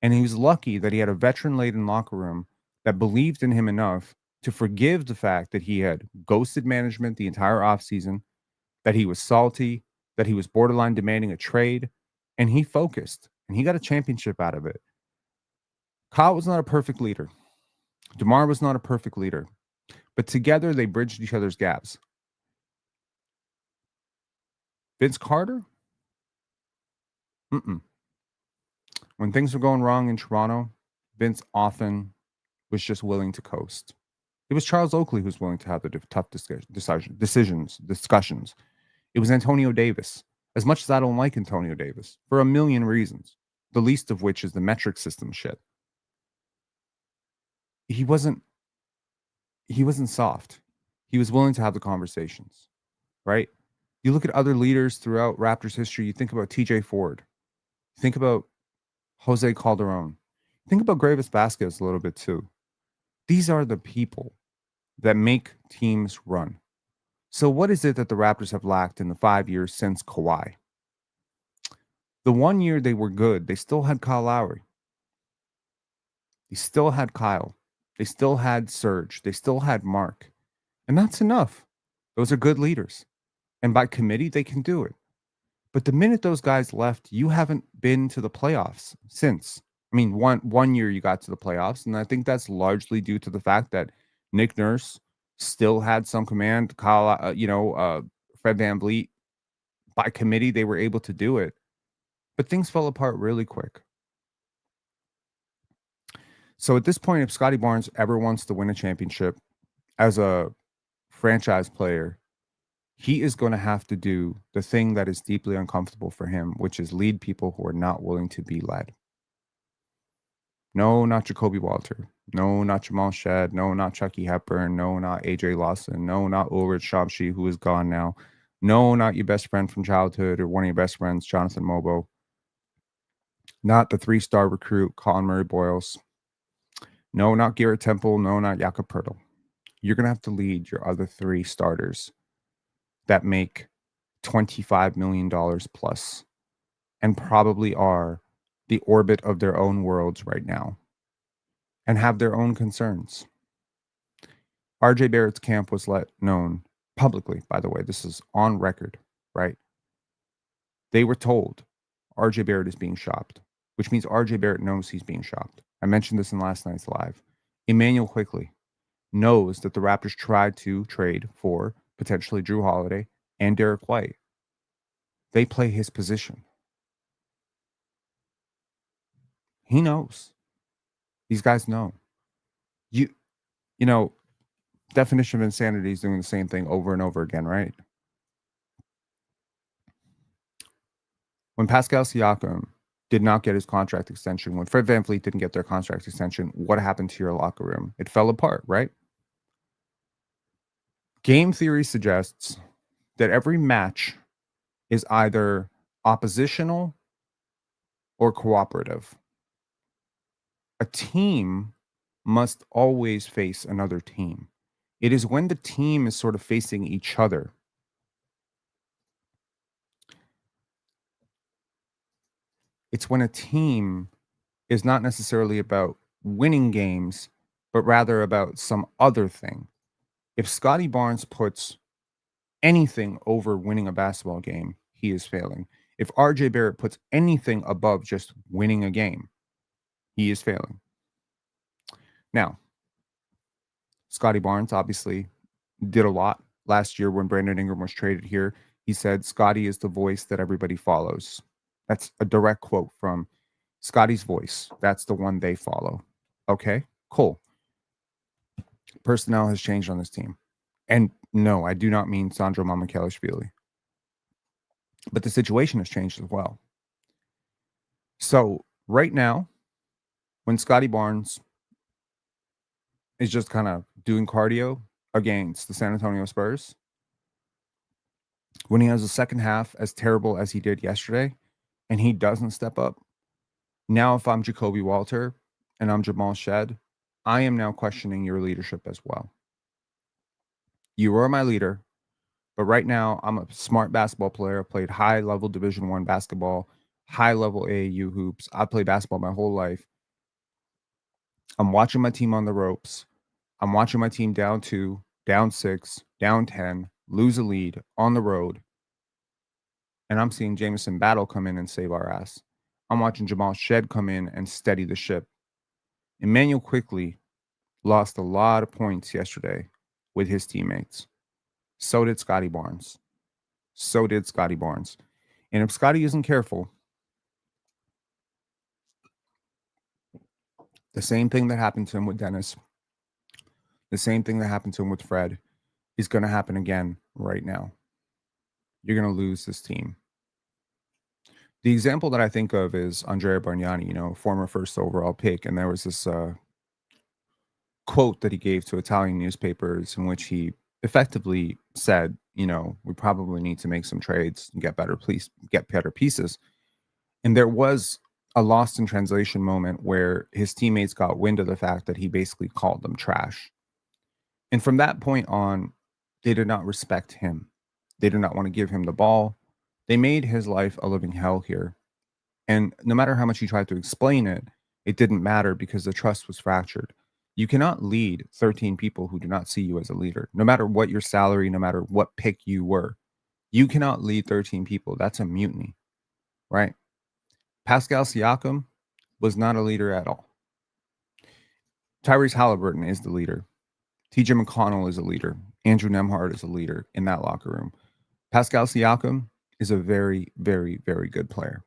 And he was lucky that he had a veteran-laden locker room that believed in him enough to forgive the fact that he had ghosted management the entire offseason, that he was salty, that he was borderline demanding a trade, and he focused, and he got a championship out of it. Kyle was not a perfect leader. DeMar was not a perfect leader. But together, they bridged each other's gaps. Vince Carter? When things were going wrong in Toronto, Vince often was just willing to coast. It was Charles Oakley who was willing to have the tough discussions. It was Antonio Davis. As much as I don't like Antonio Davis, for a million reasons, the least of which is the metric system shit. He wasn't soft. He was willing to have the conversations, right? You look at other leaders throughout Raptors history, you think about TJ Ford, think about Jose Calderon, think about Gravis Vasquez a little bit too. These are the people that make teams run. So what is it that the Raptors have lacked in the 5 years since Kawhi? The 1 year they were good, they still had Kyle Lowry. They still had Kyle. They still had Serge. They still had Mark. And that's enough. Those are good leaders. And by committee, they can do it. But the minute those guys left, you haven't been to the playoffs since. I mean, one year you got to the playoffs, and I think that's largely due to the fact that Nick Nurse still had some command. Kyle, Fred VanVleet, by committee, they were able to do it. But things fell apart really quick. So at this point, if Scottie Barnes ever wants to win a championship as a franchise player, he is going to have to do the thing that is deeply uncomfortable for him, which is lead people who are not willing to be led. No, not Jakob Poeltl. No, not Jamal Shead. No, not Chucky Hepburn. No, not AJ Lawson. No, not Ulrich Shamshi, who is gone now. No, not your best friend from childhood or one of your best friends, Jonathan Mobo. Not the 3-star recruit, Colin Murray Boyles. No, not Garrett Temple. No, not Jakob Poeltl. You're going to have to lead your other 3 starters that make $25 million plus and probably are the orbit of their own worlds right now and have their own concerns. RJ Barrett's camp was let known publicly, by the way. This is on record, right? They were told RJ Barrett is being shopped, which means RJ Barrett knows he's being shopped. I mentioned this in last night's live. Emmanuel Quickley knows that the Raptors tried to trade for potentially Drew Holiday and Derek White. They play his position. He knows. These guys know. You know, definition of insanity is doing the same thing over and over again, right? When Pascal Siakam did not get his contract extension, when Fred VanVleet didn't get their contract extension, what happened to your locker room? It fell apart, right? Game theory suggests that every match is either oppositional or cooperative. A team must always face another team. It is when the team is sort of facing each other. It's when a team is not necessarily about winning games, but rather about some other thing. If Scottie Barnes puts anything over winning a basketball game, he is failing. If RJ Barrett puts anything above just winning a game, he is failing. Now, Scottie Barnes obviously did a lot last year when Brandon Ingram was traded here. He said, Scottie is the voice that everybody follows. That's a direct quote from Scottie's voice. That's the one they follow. Okay, cool. Personnel has changed on this team. And no, I do not mean Sandro Mamukelashvili. But the situation has changed as well. So right now, when Scottie Barnes is just kind of doing cardio against the San Antonio Spurs, when he has a second half as terrible as he did yesterday, and he doesn't step up, now if I'm Jakob Poeltl and I'm Jamal Shead, I am now questioning your leadership as well. You are my leader, but right now I'm a smart basketball player. I played high-level Division I basketball, high-level AAU hoops. I played basketball my whole life. I'm watching my team on the ropes. I'm watching my team down 2, down 6, down 10, lose a lead on the road. and I'm seeing Jamison Battle come in and save our ass. I'm watching Jamal Shed come in and steady the ship. Emmanuel Quickley lost a lot of points yesterday with his teammates. So did Scottie Barnes. And if Scottie isn't careful, the same thing that happened to him with Dennis, the same thing that happened to him with Fred is going to happen again right now. You're going to lose this team. The example that I think of is Andrea Bargnani, former first overall pick. And there was this quote that he gave to Italian newspapers in which he effectively said, we probably need to make some trades and get better pieces. And there was a lost in translation moment where his teammates got wind of the fact that he basically called them trash. And from that point on, they did not respect him. They did not want to give him the ball. They made his life a living hell here. And no matter how much he tried to explain it, it didn't matter because the trust was fractured. You cannot lead 13 people who do not see you as a leader, no matter what your salary, no matter what pick you were. You cannot lead 13 people. That's a mutiny, right? Pascal Siakam was not a leader at all. Tyrese Halliburton is the leader. TJ McConnell is a leader. Andrew Nembhard is a leader in that locker room. Pascal Siakam is a very, very, very good player.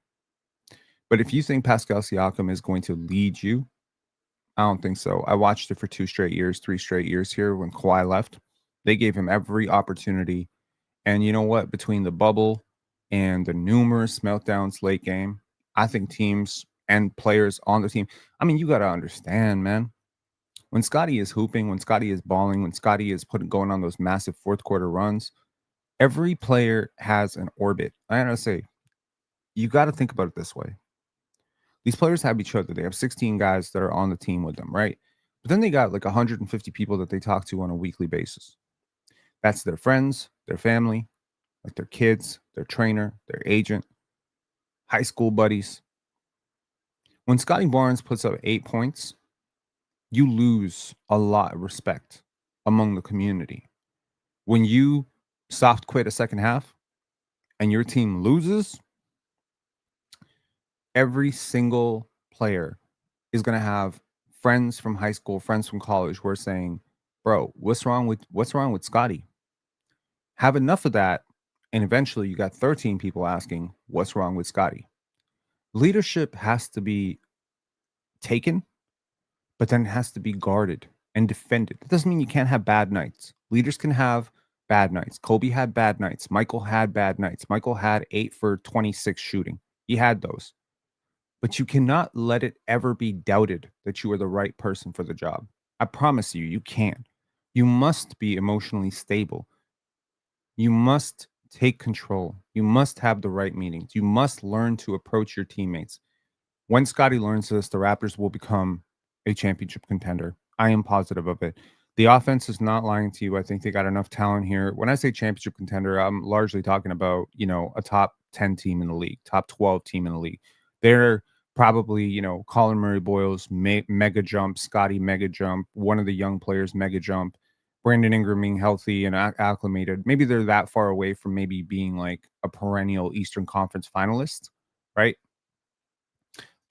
But if you think Pascal Siakam is going to lead you, I don't think so. I watched it for 3 straight years here when Kawhi left. They gave him every opportunity. And you know what? Between the bubble and the numerous meltdowns late game, I think teams and players on the team, you got to understand, man. When Scottie is hooping, when Scottie is balling, when Scottie is going on those massive fourth quarter runs, every player has an orbit. I gotta say, you got to think about it this way. These players have each other. They have 16 guys that are on the team with them, right? But then they got like 150 people that they talk to on a weekly basis. That's their friends, their family, like their kids, their trainer, their agent, high school buddies. When Scottie Barnes puts up 8 points, you lose a lot of respect among the community. When you soft quit a second half and your team loses, every single player is going to have friends from high school, friends from college who are saying, bro, what's wrong with Scottie? Have enough of that. And eventually you got 13 people asking, what's wrong with Scottie? Leadership has to be taken, but then it has to be guarded and defended. That doesn't mean you can't have bad nights. Leaders can have bad nights. Kobe had bad nights. Michael had bad nights. Michael had 8 for 26 shooting. He had those. But you cannot let it ever be doubted that you are the right person for the job. I promise you, you can. You must be emotionally stable. You must take control. You must have the right meetings. You must learn to approach your teammates. When Scottie learns this, the Raptors will become a championship contender. I am positive of it. The offense is not lying to you. I think they got enough talent here. When I say championship contender, I'm largely talking about, a top 10 team in the league, top 12 team in the league. They're probably, Colin Murray-Boyle's mega jump, Scottie mega jump, one of the young players mega jump, Brandon Ingram being healthy and acclimated. Maybe they're that far away from maybe being like a perennial Eastern Conference finalist, right?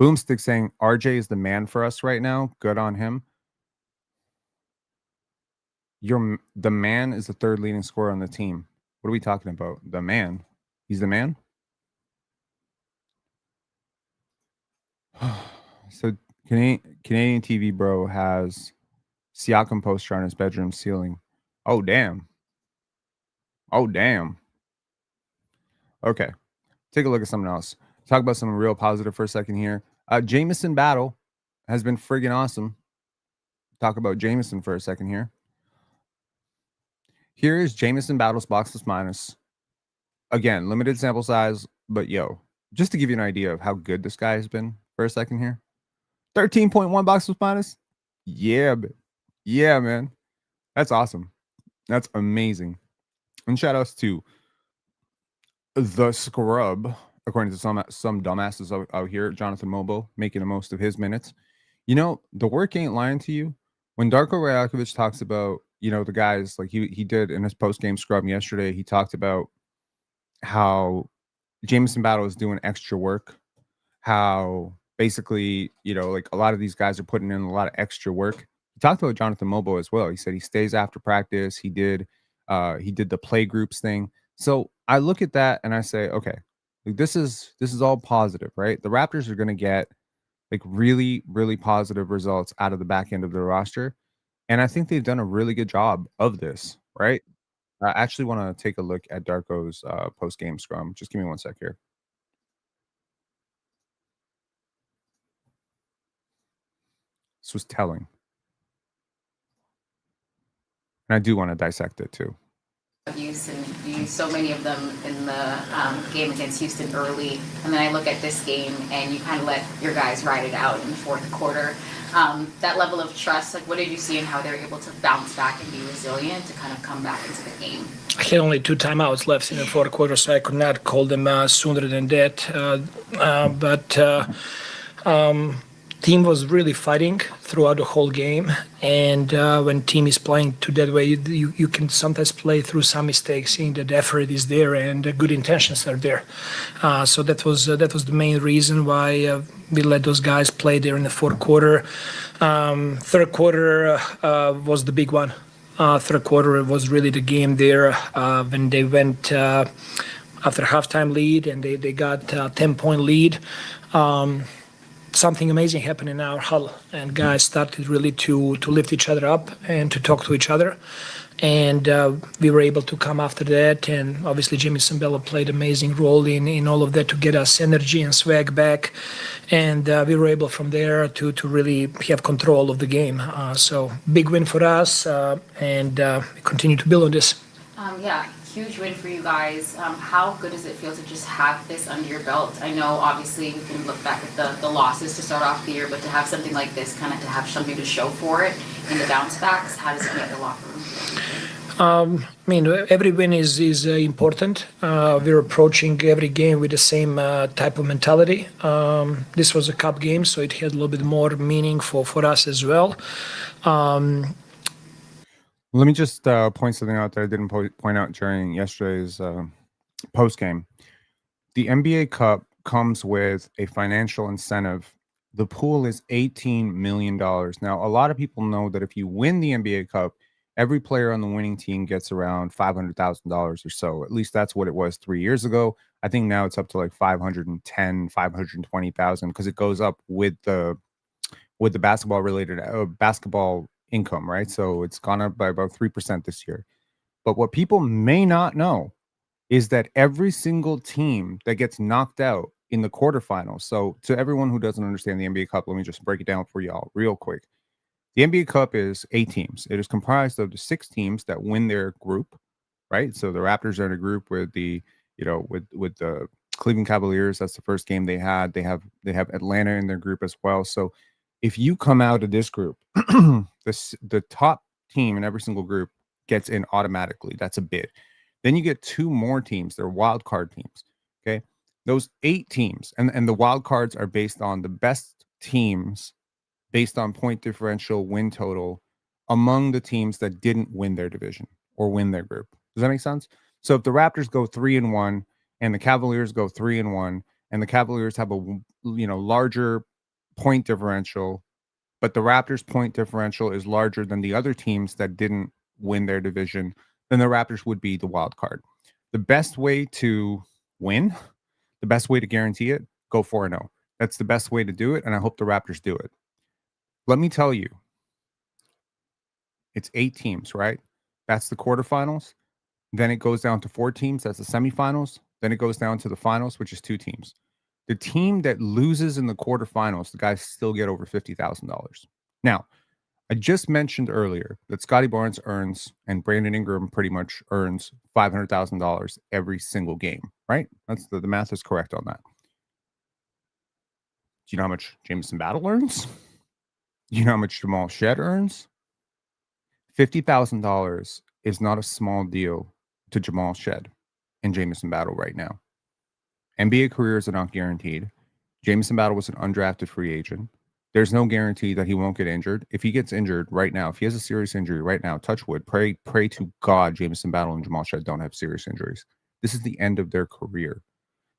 Boomstick saying RJ is the man for us right now. Good on him. The man is the third leading scorer on the team. What are we talking about? The man. He's the man? So Canadian TV bro has Siakam poster on his bedroom ceiling. Oh, damn. Okay. Take a look at something else. Talk about something real positive for a second here. Jamison Battle has been friggin' awesome. Talk about Jamison for a second here. Here is Jamison Battle's box plus minus. Again, limited sample size, but just to give you an idea of how good this guy has been for a second here. 13.1 box plus minus. Yeah, man. That's awesome. That's amazing. And shout outs to the scrub, according to some dumbasses out here, Jonathan Mobo, making the most of his minutes. The work ain't lying to you. When Darko Rajakovic talks about, the guys like he did in his post-game scrub yesterday, he talked about how Jamison Battle is doing extra work, how basically, like a lot of these guys are putting in a lot of extra work. He talked about Jonathan Mobo as well. He said he stays after practice. He did the play groups thing. So I look at that and I say, okay, like this is all positive, right? The Raptors are going to get like really, really positive results out of the back end of their roster. And I think they've done a really good job of this, right? I actually want to take a look at Darko's post-game scrum. Just give me one sec here. This was telling. And I do want to dissect it too. Use and you used so many of them in the game against Houston early, and then I look at this game and you kind of let your guys ride it out in the fourth quarter. That level of trust, like what did you see in how they're able to bounce back and be resilient to kind of come back into the game? I had only 2 timeouts left in the fourth quarter, so I could not call them sooner than that. Team was really fighting throughout the whole game, and when team is playing to that way, you can sometimes play through some mistakes, seeing that the effort is there and the good intentions are there. So that was the main reason why we let those guys play there in the fourth quarter. Third quarter was the big one. Third quarter was really the game there when they went after halftime lead and they got a 10-point lead. Something amazing happened in our huddle, and guys started really to lift each other up and to talk to each other. And we were able to come after that, and obviously Jamison Battle played an amazing role in all of that to get us energy and swag back. And we were able from there to really have control of the game. So big win for us, and we continue to build on this. Yeah, huge win for you guys. How good does it feel to just have this under your belt? I know obviously we can look back at the losses to start off the year, but to have something like this, kind of to have something to show for it in the bounce backs, how does it make the locker room feel? I mean, every win is important. We're approaching every game with the same type of mentality. This was a cup game, so it had a little bit more meaning for us as well. Let me just point something out that I didn't point out during yesterday's post game. The NBA Cup comes with a financial incentive. The pool is $18 million. Now, a lot of people know that if you win the NBA Cup, every player on the winning team gets around $500,000 or so. At least that's what it was 3 years ago. I think now it's up to like 510, 520,000 because it goes up with the basketball related basketball income, right? So it's gone up by about 3% this year. But what people may not know is that every single team that gets knocked out in the quarterfinals. So to everyone who doesn't understand the NBA Cup, let me just break it down for y'all real quick. The NBA Cup is 8 teams. It is comprised of the 6 teams that win their group, right? So the Raptors are in a group with the, with the Cleveland Cavaliers. That's the first game they had. They have Atlanta in their group as well. So if you come out of this group, the top team in every single group gets in automatically. That's a bid. Then you get 2 more teams. They're wild card teams. Okay. Those 8 teams, and the wild cards are based on the best teams based on point differential, win total among the teams that didn't win their division or win their group. Does that make sense? So if the Raptors go 3-1 and the Cavaliers go 3-1 and the Cavaliers have a larger point differential, but the Raptors point differential is larger than the other teams that didn't win their division, then the Raptors would be the wild card. The best way to win, the best way to guarantee it, go 4-0. That's the best way to do it, and I hope the Raptors do it. Let me tell you, it's 8 teams, right? That's the quarterfinals. Then it goes down to 4 teams. That's the semifinals. Then it goes down to the finals, which is 2 teams. The team that loses in the quarterfinals, the guys still get over $50,000. Now, I just mentioned earlier that Scottie Barnes earns and Brandon Ingram pretty much earns $500,000 every single game, right? That's the math is correct on that. Do you know how much Jamison Battle earns? Do you know how much Jamal Shed earns? $50,000 is not a small deal to Jamal Shed and Jamison Battle right now. NBA careers are not guaranteed. Jamison Battle was an undrafted free agent. There's no guarantee that he won't get injured. If he gets injured right now, if he has a serious injury right now, touch wood, pray to God Jamison Battle and Jamal Shed don't have serious injuries. This is the end of their career.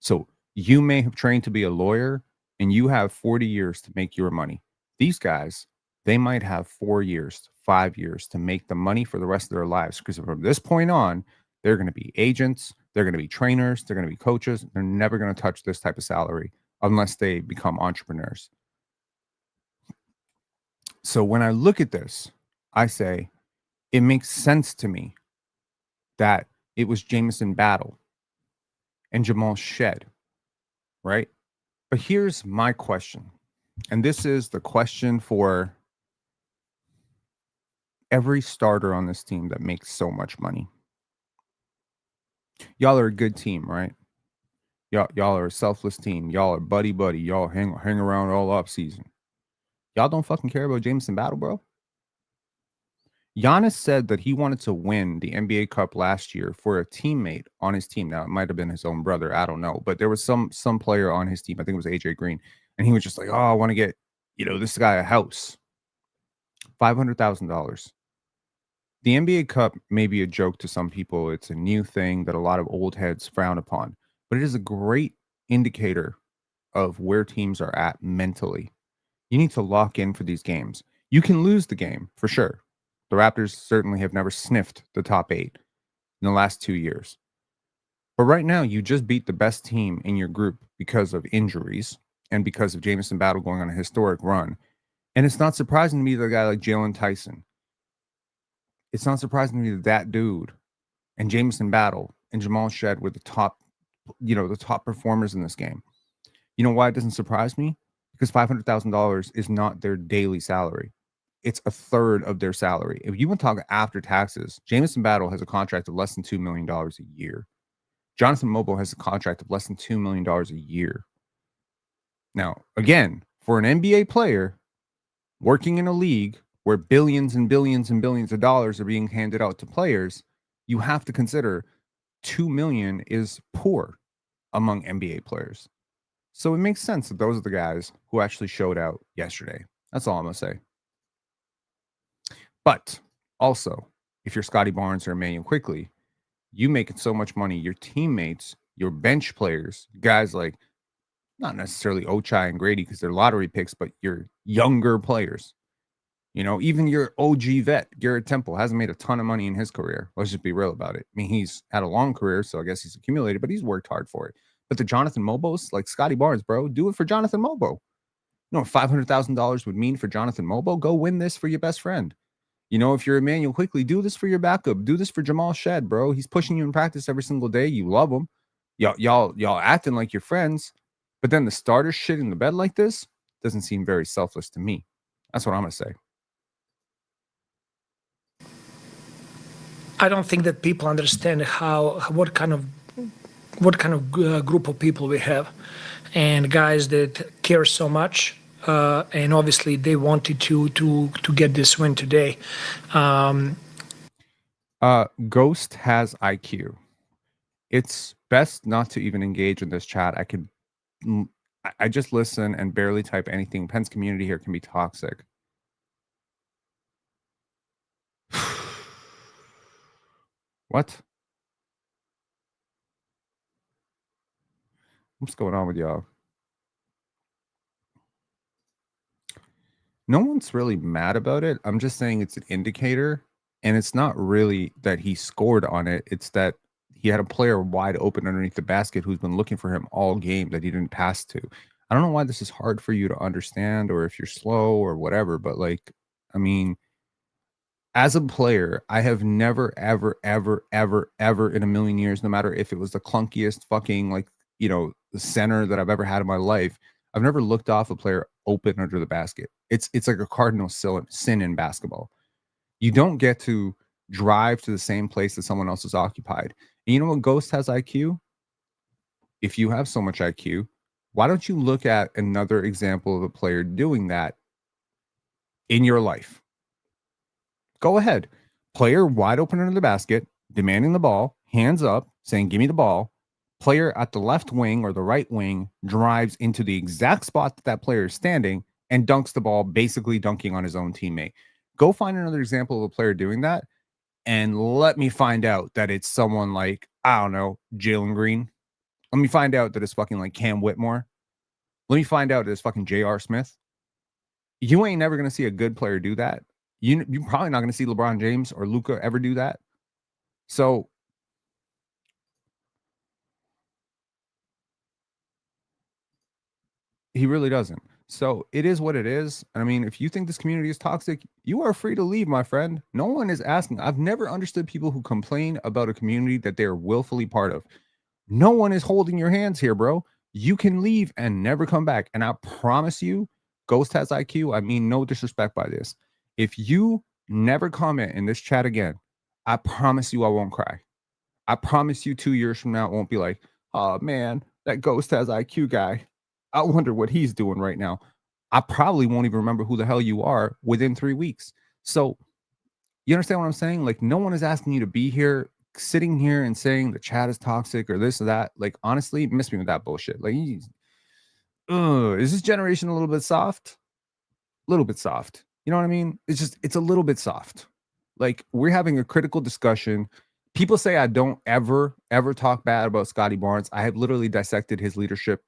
So you may have trained to be a lawyer and you have 40 years to make your money. These guys, they might have 4 years, 5 years to make the money for the rest of their lives. Because from this point on, they're going to be agents, they're going to be trainers, they're going to be coaches. They're never going to touch this type of salary unless they become entrepreneurs. So when I look at this, I say, it makes sense to me that it was Jamison Battle and Jamal Shed, right? But here's my question. And this is the question for every starter on this team that makes so much money. Y'all are a good team, right? Y'all are a selfless team. Y'all are buddy. Y'all hang around all off season. Y'all don't fucking care about Jamison Battle, bro. Giannis said that he wanted to win the NBA Cup last year for a teammate on his team. Now, it might have been his own brother. I don't know. But there was some player on his team. I think it was AJ Green. And he was just like, oh, I want to get, this guy a house. $500,000. The NBA Cup may be a joke to some people. It's a new thing that a lot of old heads frown upon. But it is a great indicator of where teams are at mentally. You need to lock in for these games. You can lose the game, for sure. The Raptors certainly have never sniffed the top 8 in the last 2 years. But right now, you just beat the best team in your group because of injuries and because of Jamison Battle going on a historic run. And it's not surprising to me that a guy like Jalen Tyson, it's not surprising to me that that dude and Jamison Battle and Jamal Shed were the top performers in this game. You know why it doesn't surprise me? Because $500,000 is not their daily salary. It's a third of their salary. If you want to talk after taxes, Jamison Battle has a contract of less than $2 million a year. Jonathan Mobo has a contract of less than $2 million a year. Now, again, for an NBA player working in a league where billions and billions and billions of dollars are being handed out to players, you have to consider $2 million is poor among NBA players. So it makes sense that those are the guys who actually showed out yesterday. That's all I'm going to say. But also, if you're Scottie Barnes or Emmanuel Quickley, you making so much money, your teammates, your bench players, guys like not necessarily Ochai and Grady because they're lottery picks, but your younger players, even your OG vet, Garrett Temple, hasn't made a ton of money in his career. Let's just be real about it. I mean, he's had a long career, so I guess he's accumulated, but he's worked hard for it. But the Jonathan Mobos, like Scottie Barnes, bro, do it for Jonathan Mobo. You know what $500,000 would mean for Jonathan Mobo? Go win this for your best friend. If you're Emmanuel Quickley, do this for your backup. Do this for Jamal Shed, bro. He's pushing you in practice every single day. You love him. Y'all acting like you're friends. But then the starter shit in the bed like this doesn't seem very selfless to me. That's what I'm going to say. I don't think that people understand what kind of group of people we have, and guys that care so much. And obviously, they wanted to get this win today. Ghost has IQ. It's best not to even engage in this chat. I just listen and barely type anything. Penn's community here can be toxic. What? What's going on with y'all? No one's really mad about it. I'm just saying it's an indicator, and it's not really that he scored on it. It's that he had a player wide open underneath the basket who's been looking for him all game that he didn't pass to. I don't know why this is hard for you to understand or if you're slow or whatever, but as a player, I have never, ever, ever, ever, ever in a million years, no matter if it was the clunkiest fucking the center that I've ever had in my life, I've never looked off a player open under the basket. It's like a cardinal sin in basketball. You don't get to drive to the same place that someone else is occupied. And you know what Ghost has IQ? If you have so much IQ, why don't you look at another example of a player doing that in your life? Go ahead. Player wide open under the basket, demanding the ball, hands up, saying, give me the ball. Player at the left wing or the right wing drives into the exact spot that player is standing and dunks the ball, basically dunking on his own teammate. Go find another example of a player doing that, and let me find out that it's someone like, I don't know, Jalen Green Let me find out that it's fucking like Cam Whitmore. Let me find out that it's fucking J.R. Smith. You ain't never going to see a good player do that. You're probably not going to see LeBron James or Luka ever do that. So he really doesn't. So it is what it is. I mean, if you think this community is toxic, you are free to leave, my friend. No one is asking. I've never understood people who complain about a community that they're willfully part of. No one is holding your hands here, bro. You can leave and never come back. And I promise you, Ghost has IQ. I mean, no disrespect by this. If you never comment in this chat again, I promise you I won't cry. I promise you 2 years from now, it won't be like, oh man, that Ghost has IQ guy. I wonder what he's doing right now. I probably won't even remember who the hell you are within 3 weeks. So you understand what I'm saying? Like, no one is asking you to be here, sitting here and saying the chat is toxic or this or that. Like, honestly, miss me with that bullshit. Like, is this generation a little bit soft? A little bit soft. You know what I mean? It's a little bit soft. Like, we're having a critical discussion. People say I don't ever talk bad about Scottie Barnes. I have literally dissected his leadership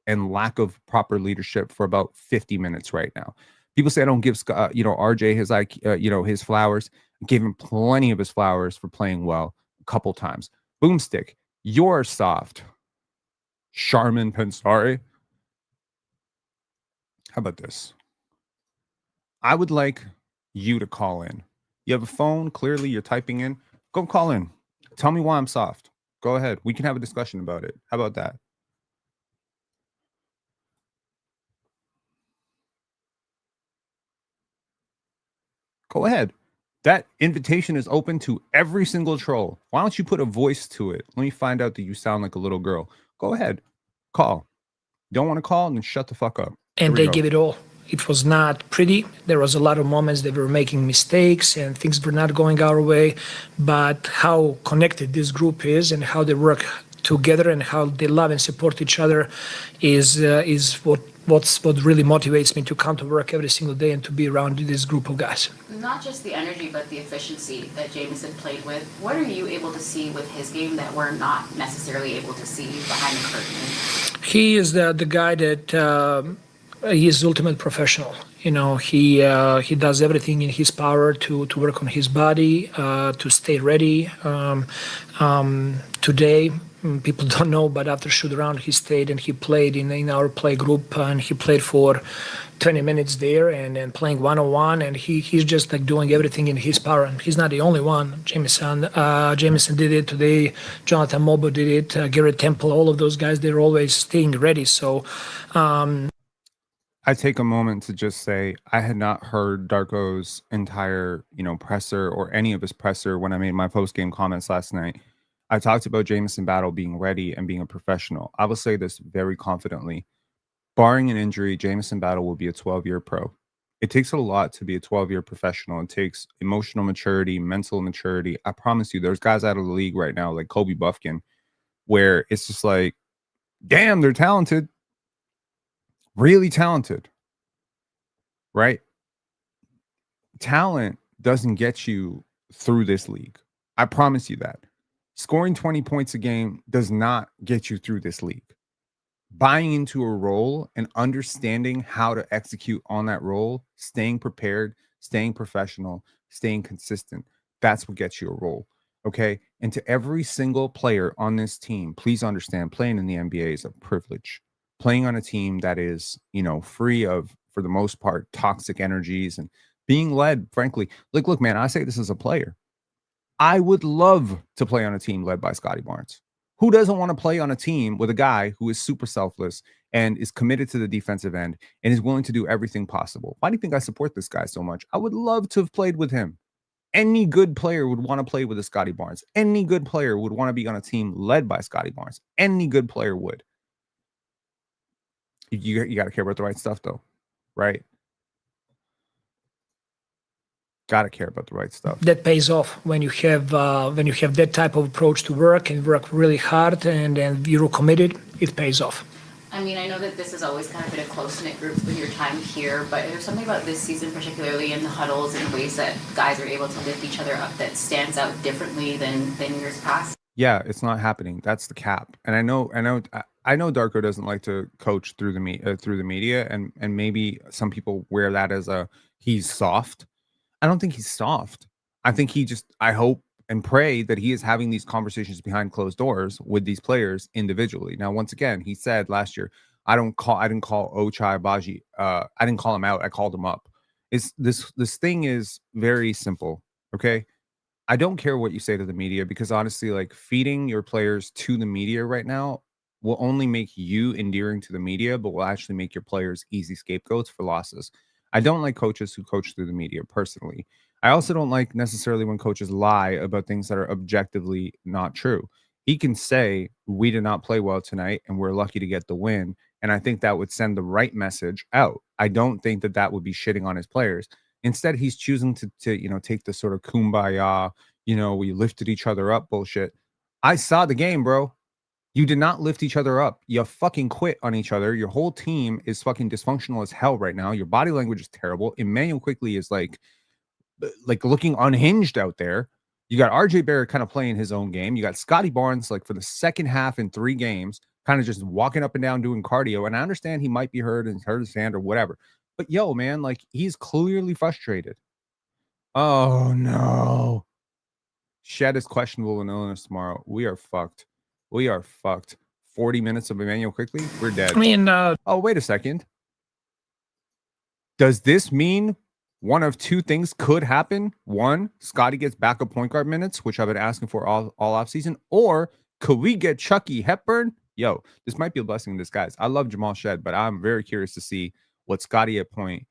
and lack of proper leadership for about 50 minutes right now. People say I don't give RJ his his flowers. I gave him plenty of his flowers for playing well a couple times. Boomstick, you're soft. Charmin Pensare. How about this? I would like you to call in. You have a phone, clearly you're typing in. Go call in. Tell me why I'm soft. Go ahead. We can have a discussion about it. How about that? Go ahead. That invitation is open to every single troll. Why don't you put a voice to it? Let me find out that you sound like a little girl. Go ahead. Call. Don't want to call? Then shut the fuck up. And they give it all. It was not pretty. There was a lot of moments they were making mistakes and things were not going our way. But how connected this group is and how they work together and how they love and support each other is what really motivates me to come to work every single day and to be around this group of guys. Not just the energy, but the efficiency that Jamison played with. What are you able to see with his game that we're not necessarily able to see behind the curtain? He is the guy that he is ultimate professional. You know, he does everything in his power to work on his body, to stay ready. Today, people don't know, but after shoot around, he stayed and he played in our play group, and he played for 20 minutes there and playing one-on-one, and he's just like doing everything in his power. And he's not the only one. Jamison did it today. Jonathan Mobo did it. Garrett Temple, all of those guys, they're always staying ready. So I take a moment to just say I had not heard Darko's entire, presser or any of his presser when I made my post-game comments last night. I talked about Jamison Battle being ready and being a professional. I will say this very confidently. Barring an injury, Jamison Battle will be a 12-year pro. It takes a lot to be a 12-year professional. It takes emotional maturity, mental maturity. I promise you, there's guys out of the league right now, like Kobe Buffkin, where it's just like, damn, they're talented. Really talented, right? Talent doesn't get you through this league. I promise you that. Scoring 20 points a game does not get you through this league. Buying into a role and understanding how to execute on that role, staying prepared, staying professional, staying consistent, that's what gets you a role, okay? And to every single player on this team, please understand, playing in the NBA is a privilege. Playing on a team that is, free of, for the most part, toxic energies and being led, frankly. Look, man, I say this as a player. I would love to play on a team led by Scottie Barnes. Who doesn't want to play on a team with a guy who is super selfless and is committed to the defensive end and is willing to do everything possible? Why do you think I support this guy so much? I would love to have played with him. Any good player would want to play with a Scottie Barnes. Any good player would want to be on a team led by Scottie Barnes. Any good player would. You got to care about the right stuff, though, right? Got to care about the right stuff. That pays off when you have that type of approach to work and work really hard and you're committed. It pays off. I mean, I know that this has always kind of been a close-knit group with your time here, but there's something about this season, particularly in the huddles and ways that guys are able to lift each other up, that stands out differently than years past. Yeah, it's not happening. That's the cap. And I know Darko doesn't like to coach through the media, and maybe some people wear that as a he's soft. I don't think he's soft. I think I hope and pray that he is having these conversations behind closed doors with these players individually. Now, once again, he said last year, I didn't call Ochai Baji. I didn't call him out. I called him up. It's this thing is very simple. Okay. I don't care what you say to the media because honestly, like feeding your players to the media right now will only make you endearing to the media, but will actually make your players easy scapegoats for losses. I don't like coaches who coach through the media personally. I also don't like necessarily when coaches lie about things that are objectively not true. He can say, we did not play well tonight and we're lucky to get the win. And I think that would send the right message out. I don't think that that would be shitting on his players. Instead, he's choosing to take the sort of kumbaya, we lifted each other up bullshit. I saw the game, bro. You did not lift each other up. You fucking quit on each other. Your whole team is fucking dysfunctional as hell right now. Your body language is terrible. Emmanuel quickly is like looking unhinged out there. You got RJ Barrett kind of playing his own game. You got Scottie Barnes, like for the second half in 3 games, kind of just walking up and down doing cardio. And I understand he might be hurt and hurt his hand or whatever. But yo, man, like he's clearly frustrated. Oh no. Shed is questionable in illness tomorrow. We are fucked. 40 minutes of Emmanuel quickly. We're dead. I mean, oh, wait a second. Does this mean one of 2 things could happen? 1, Scottie gets backup point guard minutes, which I've been asking for all offseason. Or could we get Chucky Hepburn? Yo, this might be a blessing in disguise. I love Jamal Shed, but I'm very curious to see what Scottie at point.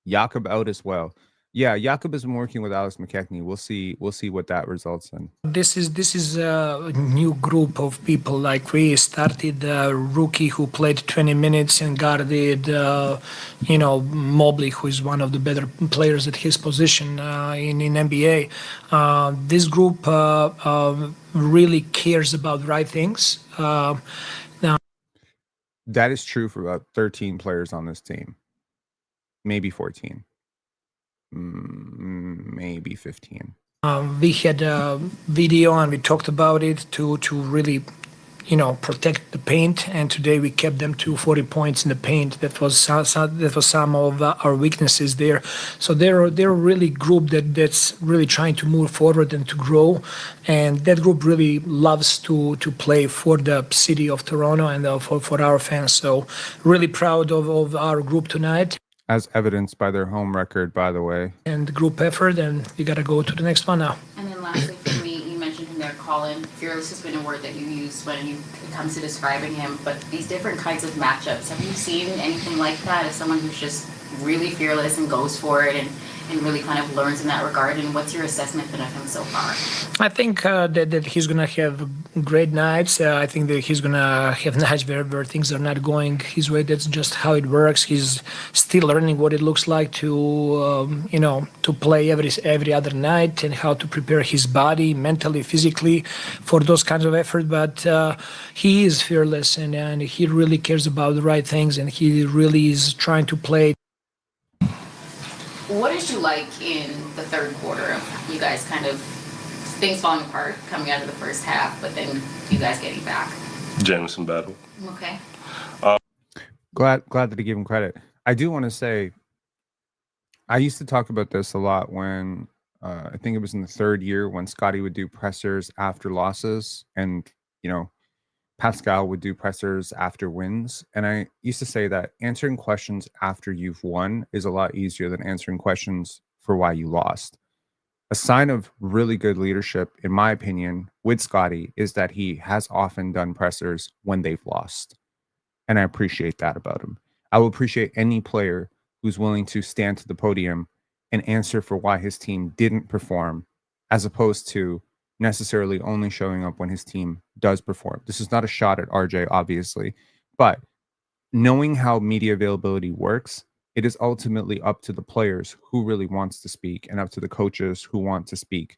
Jakob out as well. Yeah, Jakob has been working with Alex McKechnie. We'll see what that results in. This is a new group of people. Like we started a rookie who played 20 minutes and guarded, Mobley, who is one of the better players at his position in NBA. This group really cares about right things. That is true for about 13 players on this team, maybe 14. Maybe 15. We had a video and we talked about it to really, protect the paint. And today we kept them to 40 points in the paint. That was some of our weaknesses there. So they're a really group that's really trying to move forward and to grow. And that group really loves to play for the city of Toronto and for our fans. So really proud of our group tonight. As evidenced by their home record, by the way. And group effort, and we got to go to the next one now. And then lastly for me, you mentioned him there, Colin. Fearless has been a word that you use when it comes to describing him, but these different kinds of matchups, have you seen anything like that as someone who's just really fearless and goes for it and really kind of learns in that regard? And what's your assessment been of him so far? I think that he's going to have great nights. I think that he's going to have nights where things are not going his way. That's just how it works. He's still learning what it looks like to, to play every other night and how to prepare his body mentally, physically for those kinds of effort. But he is fearless and he really cares about the right things and he really is trying to play. What did you like in the third quarter of you guys kind of things falling apart coming out of the first half, but then you guys getting back? Jamison battle. Okay. Glad that he gave him credit. I do want to say, I used to talk about this a lot when I think it was in the 3rd year when Scottie would do pressers after losses and, Pascal would do pressers after wins. And I used to say that answering questions after you've won is a lot easier than answering questions for why you lost. A sign of really good leadership, in my opinion, with Scottie is that he has often done pressers when they've lost. And I appreciate that about him. I will appreciate any player who's willing to stand to the podium and answer for why his team didn't perform, as opposed to necessarily only showing up when his team does perform. This is not a shot at RJ, obviously, but knowing how media availability works, it is ultimately up to the players who really wants to speak and up to the coaches who want to speak.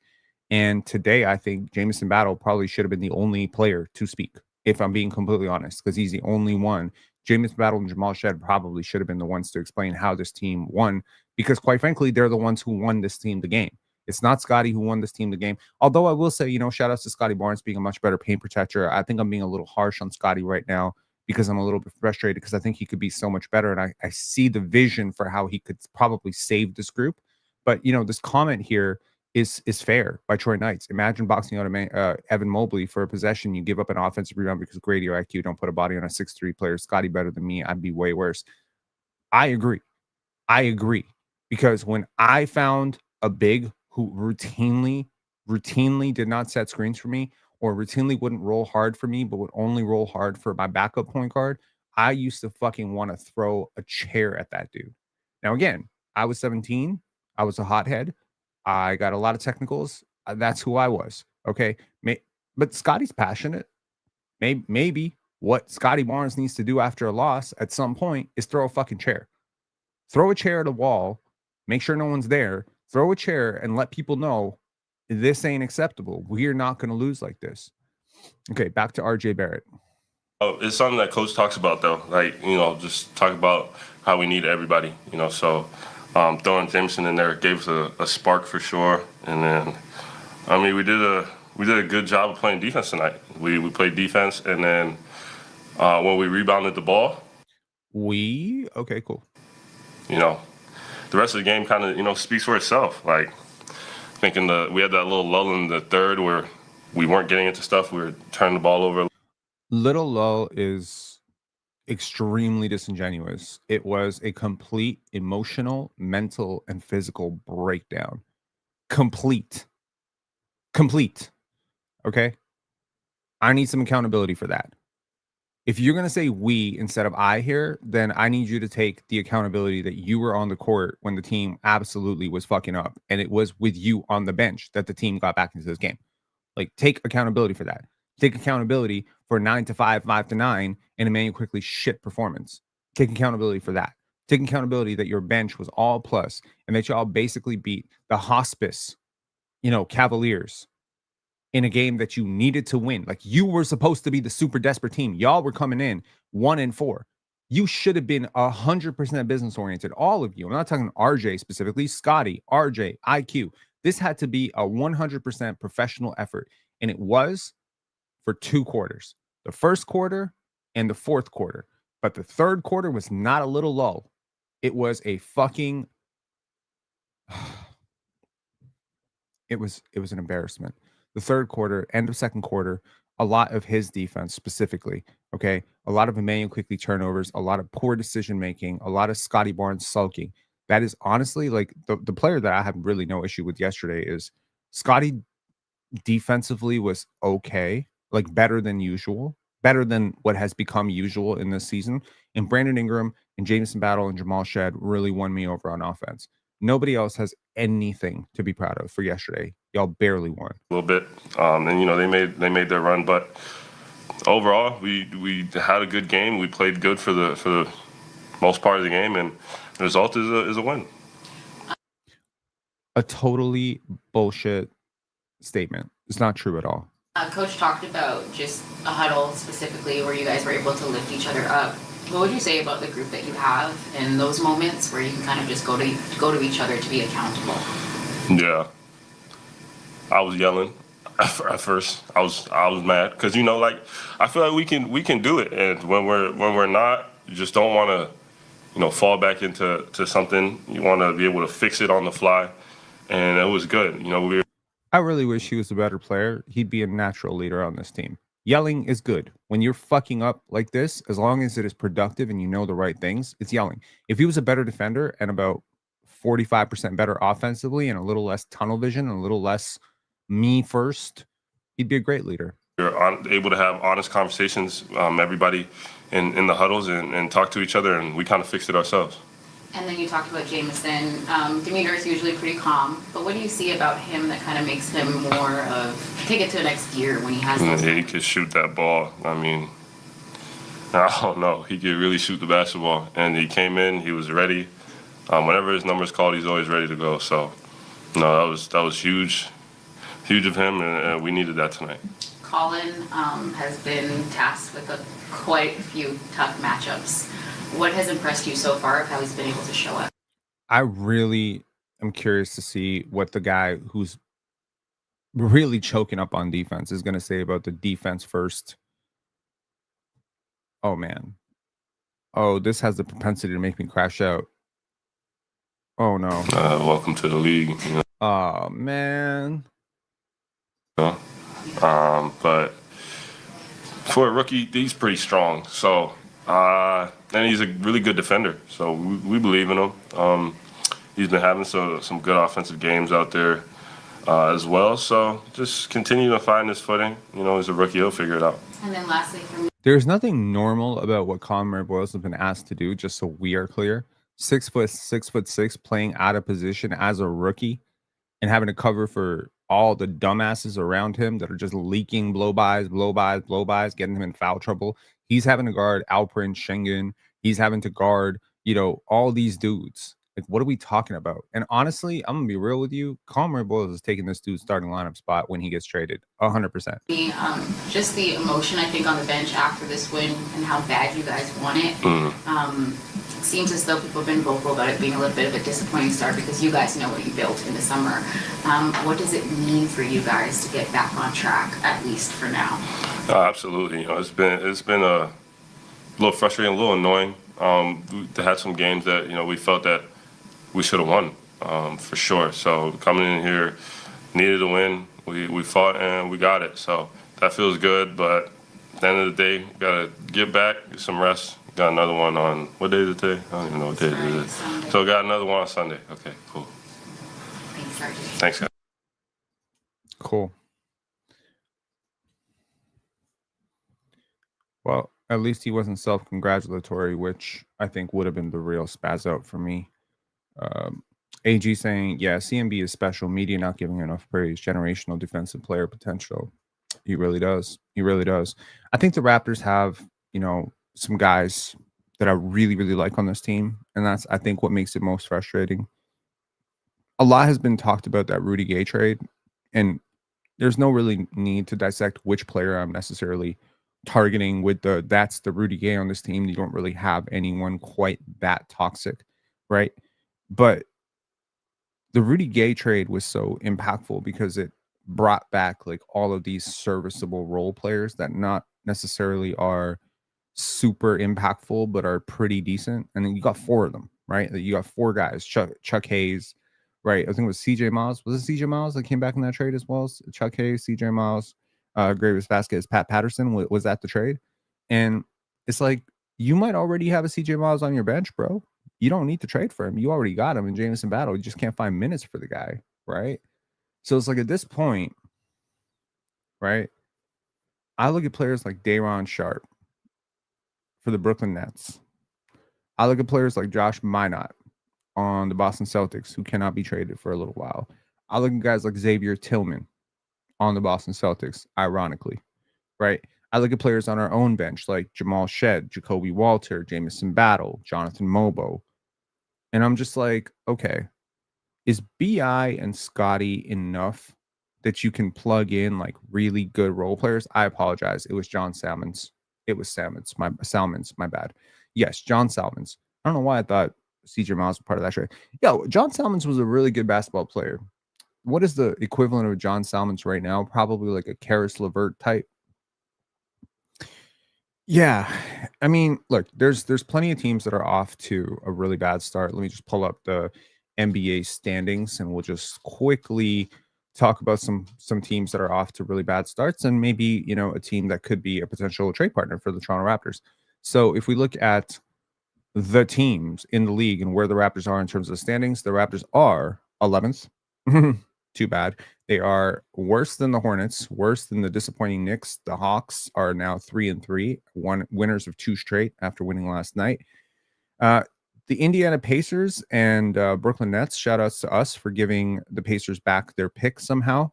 And today, I think Jamison Battle probably should have been the only player to speak, if I'm being completely honest, because he's the only one. Jamison Battle and Jamal Shed probably should have been the ones to explain how this team won, because quite frankly, they're the ones who won this team the game. It's not Scottie who won this team the game. Although I will say, you know, shout outs to Scottie Barnes being a much better paint protector. I think I'm being a little harsh on Scottie right now because I'm a little bit frustrated because I think he could be so much better. And I see the vision for how he could probably save this group. But, you know, this comment here is fair by Troy Knights. Imagine boxing out Evan Mobley for a possession. You give up an offensive rebound because grade or IQ, don't put a body on a 6'3" player. Scottie better than me. I'd be way worse. I agree. Because when I found a big who routinely did not set screens for me or routinely wouldn't roll hard for me, but would only roll hard for my backup point guard, I used to fucking want to throw a chair at that dude. Now, again, I was 17. I was a hothead. I got a lot of technicals. That's who I was. Okay. But Scottie's passionate. Maybe what Scottie Barnes needs to do after a loss at some point is throw a fucking chair. Throw a chair at a wall. Make sure no one's there. Throw a chair and let people know this ain't acceptable. We're not going to lose like this. Okay, back to RJ Barrett. It's something that coach talks about, though. Like, you know, just talk about how we need everybody, you know. So throwing Jameson in there gave us a spark for sure. And then, I mean, we did a good job of playing defense tonight. We played defense, and then when we rebounded the ball. Okay, cool. You know, the rest of the game kind of, you know, speaks for itself. Like, thinking we had that little lull in the third where we weren't getting into stuff. We were turning the ball over. Little lull is extremely disingenuous. It was a complete emotional, mental, and physical breakdown. Complete. Okay? I need some accountability for that. If you're going to say we instead of I here, then I need you to take the accountability that you were on the court when the team absolutely was fucking up. And it was with you on the bench that the team got back into this game. Like, take accountability for that. Take accountability for 9 to 5, 5 to 9, and Emmanuel Quickly's shit performance. Take accountability for that. Take accountability that your bench was all plus and that y'all basically beat the hospice, you know, Cavaliers in a game that you needed to win. Like, you were supposed to be the super desperate team. Y'all were coming in 1-4. You should have been 100% business oriented. All of you. I'm not talking RJ specifically. Scottie, RJ, IQ. This had to be a 100% professional effort. And it was for 2 quarters. The first quarter and the fourth quarter. But the third quarter was not a little lull. It was a fucking... It was an embarrassment. The third quarter, end of second quarter, a lot of his defense specifically, okay? A lot of Emmanuel Quickly turnovers, a lot of poor decision-making, a lot of Scottie Barnes sulking. That is honestly, like, the player that I had really no issue with yesterday is Scottie defensively was okay, like better than usual, better than what has become usual in this season. And Brandon Ingram and Jamison Battle and Jamal Shed really won me over on offense. Nobody else has anything to be proud of for yesterday. Y'all barely won. A little bit. And, you know, they made their run. But overall, we had a good game. We played good for the most part of the game. And the result is a win. A totally bullshit statement. It's not true at all. Coach talked about just a huddle specifically where you guys were able to lift each other up. What would you say about the group that you have in those moments where you can kind of just go to each other to be accountable? Yeah, I was yelling at first. I was mad because, you know, like, I feel like we can do it, and when we're not, you just don't want to, you know, fall back into something. You want to be able to fix it on the fly, and it was good. You know, I really wish he was a better player. He'd be a natural leader on this team. Yelling is good. When you're fucking up like this, as long as it is productive and you know the right things, it's yelling. If he was a better defender and about 45% better offensively and a little less tunnel vision and a little less me first, he'd be a great leader. You're able to have honest conversations, everybody in the huddles and talk to each other, and we kind of fixed it ourselves. And then you talked about Jamison. Demeanor is usually pretty calm, but what do you see about him that kind of makes him more of take it to the next gear when he has those he could shoot that ball. I mean, I don't know. He could really shoot the basketball, and he came in. He was ready. Whenever his number's called, he's always ready to go. So, no, that was huge of him, and we needed that tonight. Colin has been tasked with quite a few tough matchups. What has impressed you so far of how he's been able to show up? I really am curious to see what the guy who's really choking up on defense is going to say about the defense first. Oh, man. Oh, this has the propensity to make me crash out. Oh, no. Welcome to the league. Oh, man. But for a rookie, he's pretty strong. So, and he's a really good defender. So we believe in him. He's been having some good offensive games out there as well. So just continue to find his footing. He's a rookie. He'll figure it out. And then lastly for me, there's nothing normal about what Conor Boyles has been asked to do, just so we are clear. 6'6", playing out of position as a rookie and having to cover for all the dumbasses around him that are just leaking blow-bys, getting him in foul trouble. He's having to guard Alperen Sengun. He's having to guard, all these dudes. Like, what are we talking about? And honestly, I'm going to be real with you. Conor Boyles is taking this dude's starting lineup spot when he gets traded, 100%. Just the emotion, I think, on the bench after this win and how bad you guys won it. It seems as though people have been vocal about it being a little bit of a disappointing start because you guys know what you built in the summer. What does it mean for you guys to get back on track, at least for now? Absolutely. It's been a little frustrating, a little annoying. They had some games that we felt that we should have won for sure. So coming in here, needed a win. We fought and we got it. So that feels good. But at the end of the day, gotta get back, get some rest. Got another one on, what day is it today? I don't even know what day it is. So got another one on Sunday. Okay, cool. Thanks, RJ. Thanks, guys. Cool. Well, at least he wasn't self-congratulatory, which I think would have been the real spaz out for me. AG saying, yeah, CMB is special. Media not giving enough praise. Generational defensive player potential. He really does. He really does. I think the Raptors have, some guys that I really, really like on this team. And that's, I think, what makes it most frustrating. A lot has been talked about that Rudy Gay trade. And there's no really need to dissect which player I'm necessarily targeting with that's the Rudy Gay on this team. You don't really have anyone quite that toxic, right? But the Rudy Gay trade was so impactful because it brought back like all of these serviceable role players that not necessarily are super impactful but are pretty decent. And then you got 4 of them, right? You got 4 guys. Chuck Hayes, right? I think it was CJ Miles. Was it CJ Miles that came back in that trade as well? Chuck Hayes, CJ Miles, Greivis Vasquez, Pat Patterson. Was that the trade? And it's like, you might already have a CJ Miles on your bench, bro. You don't need to trade for him. You already got him in Jamison Battle. You just can't find minutes for the guy, right? So it's like at this point, right? I look at players like Day'Ron Sharpe for the Brooklyn Nets. I look at players like Josh Minott on the Boston Celtics, who cannot be traded for a little while. I look at guys like Xavier Tillman on the Boston Celtics, ironically, right? I look at players on our own bench like Jamal Shed, Jacoby Walter, Jamison Battle, Jonathan Mobo. And I'm just like, okay, is BI and Scottie enough that you can plug in like really good role players? I apologize. It was John Salmons. It was Salmons, my bad. Yes, John Salmons. I don't know why I thought CJ Miles was part of that trade. Yo, John Salmons was a really good basketball player. What is the equivalent of John Salmons right now? Probably like a Karis LeVert type. Yeah, I mean, look, there's plenty of teams that are off to a really bad start. Let me just pull up the NBA standings, and we'll just quickly talk about some teams that are off to really bad starts, and maybe a team that could be a potential trade partner for the Toronto Raptors. So if we look at the teams in the league and where the Raptors are in terms of the standings, the Raptors are 11th. Too bad. They are worse than the Hornets, worse than the disappointing Knicks. The Hawks are now 3-3, winners of 2 straight after winning last night. The Indiana Pacers and Brooklyn Nets, shout outs to us for giving the Pacers back their pick somehow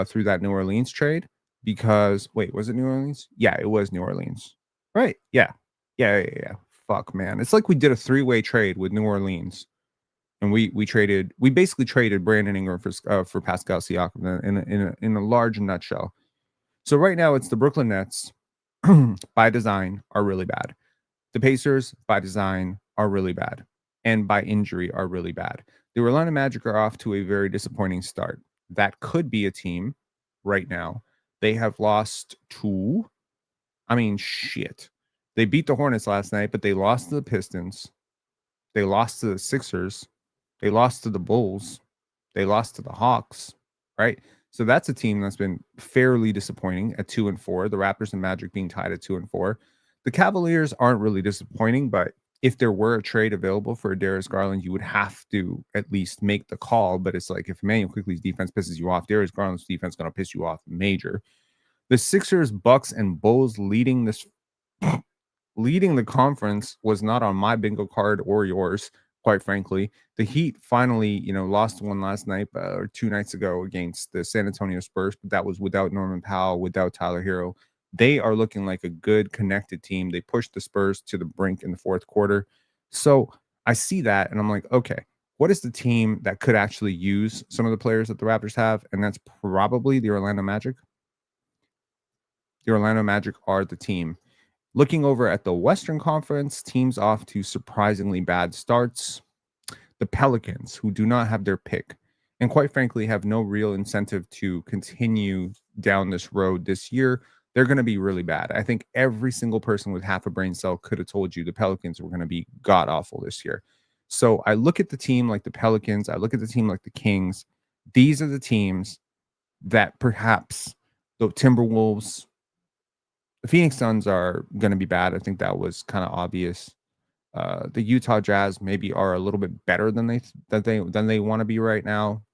through that New Orleans trade. Because, wait, was it New Orleans? Yeah, it was New Orleans. Right. Yeah. Fuck, man. It's like we did a 3-way trade with New Orleans. And we basically traded Brandon Ingram for Pascal Siakam in a large nutshell. So right now it's the Brooklyn Nets by design are really bad. The Pacers by design are really bad, and by injury are really bad. The Orlando Magic are off to a very disappointing start. That could be a team right now. They have lost to, shit. They beat the Hornets last night, but they lost to the Pistons. They lost to the Sixers. They lost to the Bulls. They lost to the Hawks, right? So that's a team that's been fairly disappointing at 2-4. The Raptors and Magic being tied at 2-4. The Cavaliers aren't really disappointing, but if there were a trade available for Darius Garland, you would have to at least make the call. But it's like if Emmanuel Quickley's defense pisses you off, Darius Garland's defense is going to piss you off major. The Sixers, Bucks, and Bulls leading the conference was not on my bingo card or yours, quite frankly. The Heat finally, lost one last night or 2 nights ago against the San Antonio Spurs, but that was without Norman Powell, without Tyler Hero. They are looking like a good connected team. They pushed the Spurs to the brink in the fourth quarter. So I see that and I'm like, okay, what is the team that could actually use some of the players that the Raptors have? And that's probably the Orlando Magic. The Orlando Magic are the team. Looking over at the Western Conference, teams off to surprisingly bad starts. The Pelicans, who do not have their pick, and quite frankly have no real incentive to continue down this road this year, they're going to be really bad. I think every single person with half a brain cell could have told you the Pelicans were going to be god-awful this year. So I look at the team like the Pelicans. I look at the team like the Kings. These are the teams that perhaps the Timberwolves, the Phoenix Suns are going to be bad. I think that was kind of obvious. The Utah Jazz maybe are a little bit better than they want to be right now.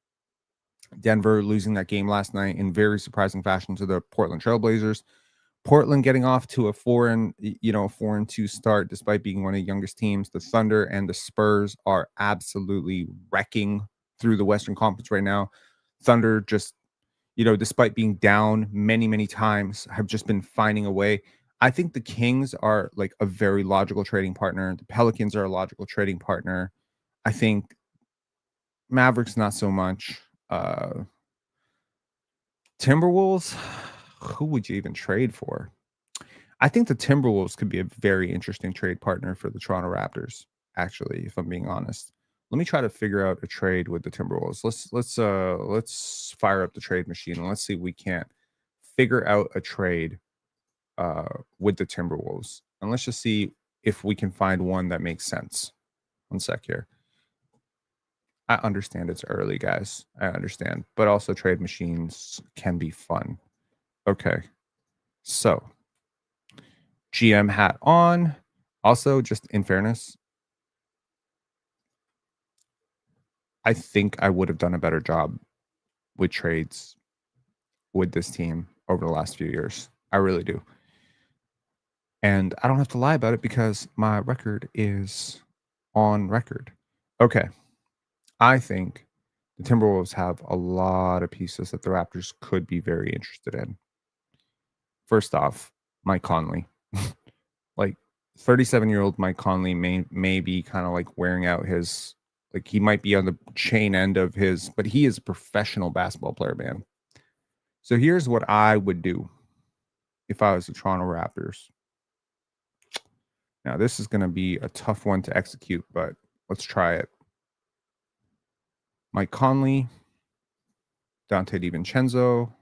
Denver losing that game last night in very surprising fashion to the Portland Trailblazers. Portland getting off to a 4-2 start despite being one of the youngest teams. The Thunder and the Spurs are absolutely wrecking through the Western Conference right now. Thunder just, despite being down many, many times, have just been finding a way. I think the Kings are like a very logical trading partner. The Pelicans are a logical trading partner. I think Mavericks, not so much. Timberwolves, who would you even trade for? I think the Timberwolves could be a very interesting trade partner for the Toronto Raptors, actually, if I'm being honest. Let me try to figure out a trade with the Timberwolves. Let's fire up the trade machine and let's see if we can't figure out a trade with the Timberwolves. And let's just see if we can find one that makes sense. One sec here. I understand it's early, guys. I understand. But also trade machines can be fun. Okay. So, GM hat on. Also, just in fairness, I think I would have done a better job with trades with this team over the last few years. I really do. And I don't have to lie about it because my record is on record. Okay. I think the Timberwolves have a lot of pieces that the Raptors could be very interested in. First off, Mike Conley. Like 37-year-old Mike Conley may be kind of like wearing out his, like he might be on the chain end of his, but he is a professional basketball player, man. So here's what I would do if I was the Toronto Raptors. Now, this is going to be a tough one to execute, but let's try it. Mike Conley, Dante DiVincenzo,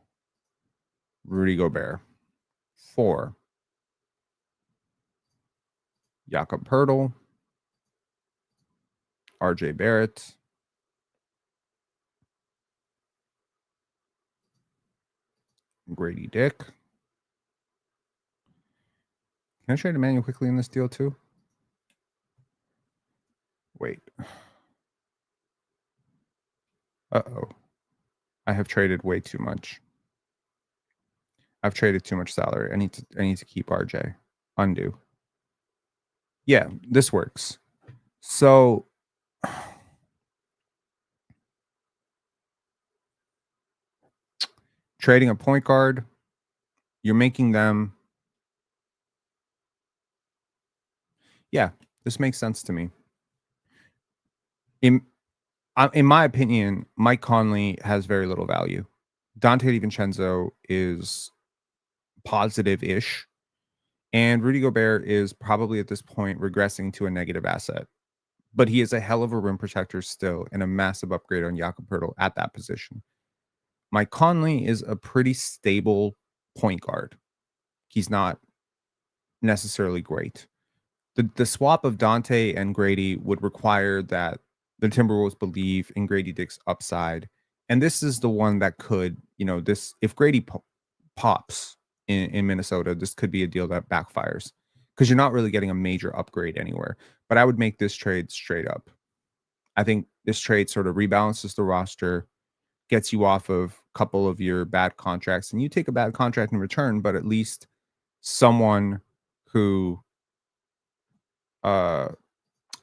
Rudy Gobert. 4. Jakob Poeltl, RJ Barrett, Grady Dick. Can I trade Emmanuel quickly in this deal too? Wait. Uh-oh. I have traded way too much. I've traded too much salary. I need to keep RJ. Undo. Yeah, this works. So trading a point guard, you're making them. Yeah, this makes sense to me. In my opinion, Mike Conley has very little value. Dante DiVincenzo is positive-ish. And Rudy Gobert is probably at this point regressing to a negative asset. but he is a hell of a rim protector still and a massive upgrade on Jakob Poeltl at that position. Mike Conley is a pretty stable point guard. He's not necessarily great. The swap of Dante and Grady would require that the Timberwolves believe in Grady Dick's upside. And this is the one that could, this, if Grady pops in Minnesota, this could be a deal that backfires because you're not really getting a major upgrade anywhere. But I would make this trade straight up. I think this trade sort of rebalances the roster, gets you off of a couple of your bad contracts, and you take a bad contract in return, but at least someone who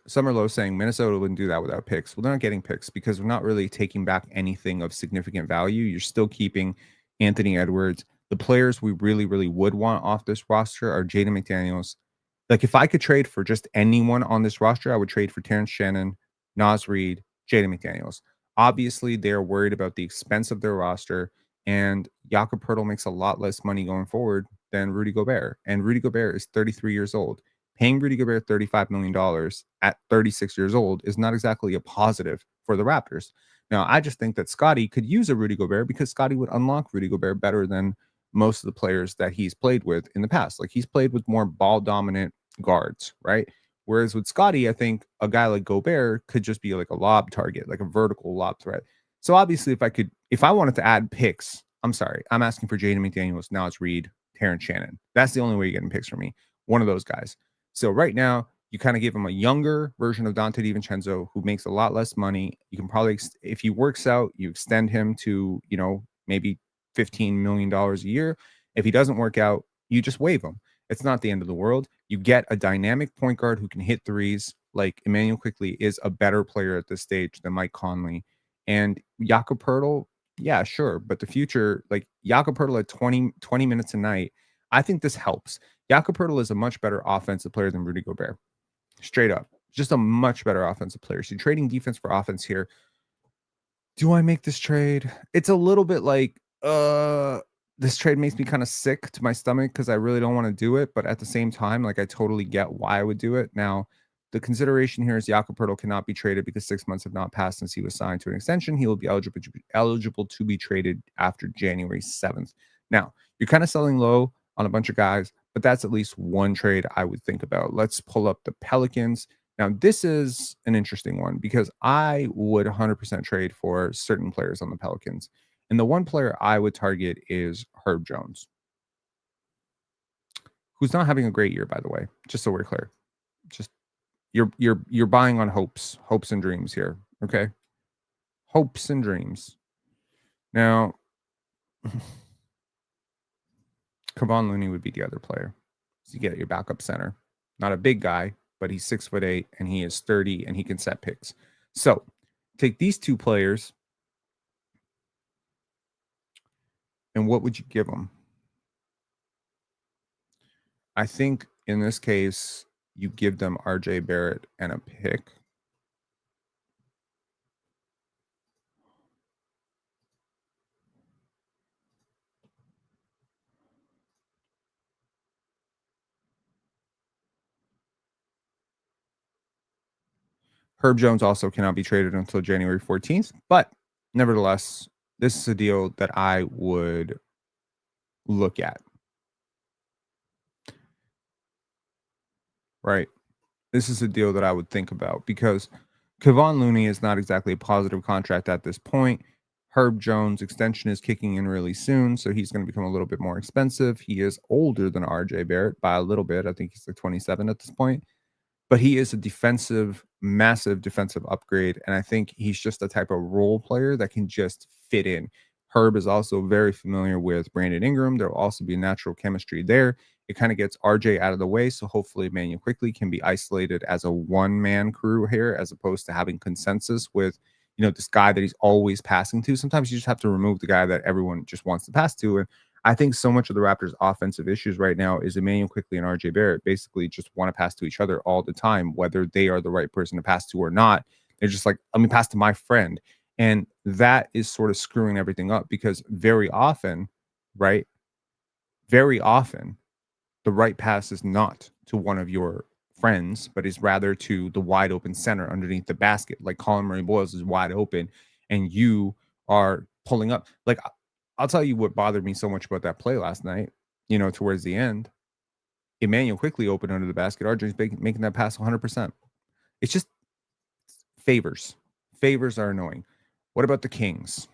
Summer Low saying Minnesota wouldn't do that without picks. Well, they're not getting picks because we're not really taking back anything of significant value. You're still keeping Anthony Edwards. The players we really, really would want off this roster are Jaden McDaniels. Like, if I could trade for just anyone on this roster, I would trade for Terrence Shannon, Naz Reid, Jaden McDaniels. Obviously, they're worried about the expense of their roster, and Jakob Poeltl makes a lot less money going forward than Rudy Gobert. And Rudy Gobert is 33 years old. Paying Rudy Gobert $35 million at 36 years old is not exactly a positive for the Raptors. Now, I just think that Scottie could use a Rudy Gobert because Scottie would unlock Rudy Gobert better than most of the players that he's played with in the past. Like, he's played with more ball-dominant guards, right? Whereas with Scottie, I think a guy like Gobert could just be like a lob target, like a vertical lob threat. So obviously, if I wanted to add picks, I'm sorry, I'm asking for Jaden McDaniels, Naz Reid, Terrence Shannon. That's the only way you're getting picks from me. One of those guys. So right now, you kind of give him a younger version of Dante DiVincenzo who makes a lot less money. You can probably, if he works out, you extend him to, maybe $15 million a year. If he doesn't work out, you just waive him. It's not the end of the world. You get a dynamic point guard who can hit threes. Like, Immanuel Quickley is a better player at this stage than Mike Conley. And Jakob Poeltl, yeah, sure. But the future, like Jakob Poeltl at 20 minutes a night, I think this helps. Jakob Poeltl is a much better offensive player than Rudy Gobert. Straight up. Just a much better offensive player. So you're trading defense for offense here. Do I make this trade? It's a little bit like, this trade makes me kind of sick to my stomach because I really don't want to do it. But at the same time, like, I totally get why I would do it. Now, the consideration here is Jakob Poeltl cannot be traded because 6 months have not passed since he was signed to an extension. He will be eligible to be traded after January 7th. Now, you're kind of selling low on a bunch of guys, but that's at least one trade I would think about. Let's pull up the Pelicans. Now, this is an interesting one because I would 100% trade for certain players on the Pelicans. And the one player I would target is Herb Jones, who's not having a great year, by the way, just so we're clear. Just you're buying on hopes and dreams here, okay? Hopes and dreams. Now, Kevon Looney would be the other player. So you get your backup center. Not a big guy, but he's 6'8" and he is sturdy and he can set picks. So take these two players, and what would you give them? I think in this case, you give them RJ Barrett and a pick. Herb Jones also cannot be traded until January 14th, but nevertheless, this is a deal that I would look at. Right. This is a deal that I would think about because Kevon Looney is not exactly a positive contract at this point. Herb Jones' extension is kicking in really soon, so he's going to become a little bit more expensive. He is older than RJ Barrett by a little bit. I think he's like 27 at this point. But he is a massive defensive upgrade. And I think he's just the type of role player that can just fit in. Herb is also very familiar with Brandon Ingram. There will also be natural chemistry there. It kind of gets RJ out of the way. So hopefully Immanuel Quickley can be isolated as a one-man crew here, as opposed to having consensus with, this guy that he's always passing to. Sometimes you just have to remove the guy that everyone just wants to pass to. And I think so much of the Raptors' offensive issues right now is Immanuel Quickley and RJ Barrett basically just want to pass to each other all the time, whether they are the right person to pass to or not. They're just like, let me pass to my friend. And that is sort of screwing everything up because very often, the right pass is not to one of your friends, but is rather to the wide open center underneath the basket. Like Colin Murray Boyles is wide open and you are pulling up. Like, I'll tell you what bothered me so much about that play last night, towards the end. Emmanuel quickly opened under the basket. RJ's making that pass 100%. It's just favors. Favors are annoying. What about the Kings?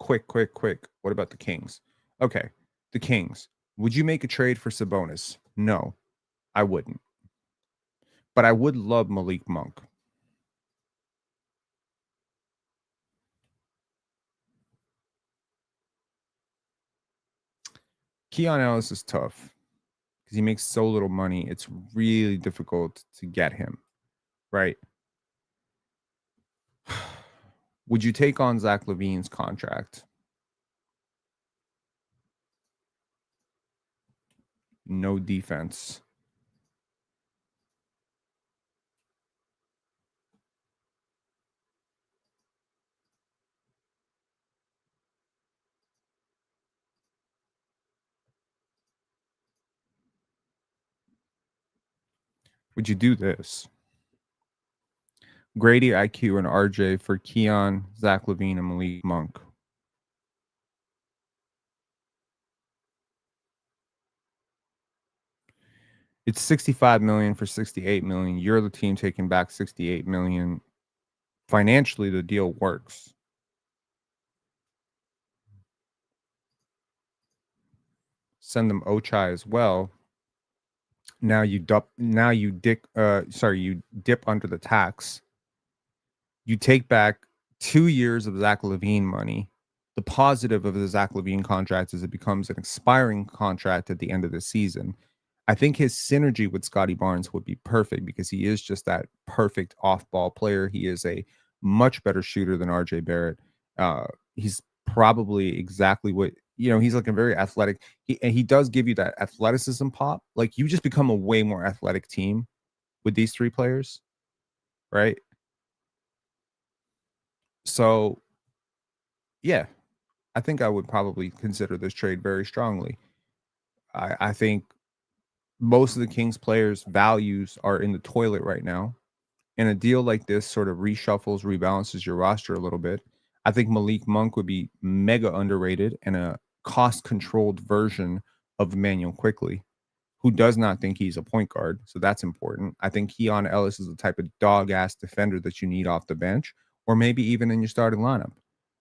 Quick. What about the Kings? Okay, the Kings. Would you make a trade for Sabonis? No, I wouldn't. But I would love Malik Monk. Keon Ellis is tough because he makes so little money. It's really difficult to get him, right? Would you take on Zach LaVine's contract? No defense. Would you do this? Grady, IQ, and RJ for Keon, Zach LaVine, and Malik Monk. It's $65 million for $68 million. You're the team taking back $68 million. Financially, the deal works. Send them Ochai as well. Now you dip under the tax. You take back 2 years of Zach LaVine money. The positive of the Zach LaVine contract is it becomes an expiring contract at the end of the season. I think his synergy with Scottie Barnes would be perfect because he is just that perfect off-ball player. He is a much better shooter than RJ Barrett. He's probably exactly what, he's like a very athletic. He does give you that athleticism pop. Like, you just become a way more athletic team with these three players, right? So, yeah, I think I would probably consider this trade very strongly. I think most of the Kings players' values are in the toilet right now. And a deal like this sort of reshuffles, rebalances your roster a little bit. I think Malik Monk would be mega underrated and a cost-controlled version of Emmanuel Quickley, who does not think he's a point guard. So that's important. I think Keon Ellis is the type of dog-ass defender that you need off the bench, or maybe even in your starting lineup.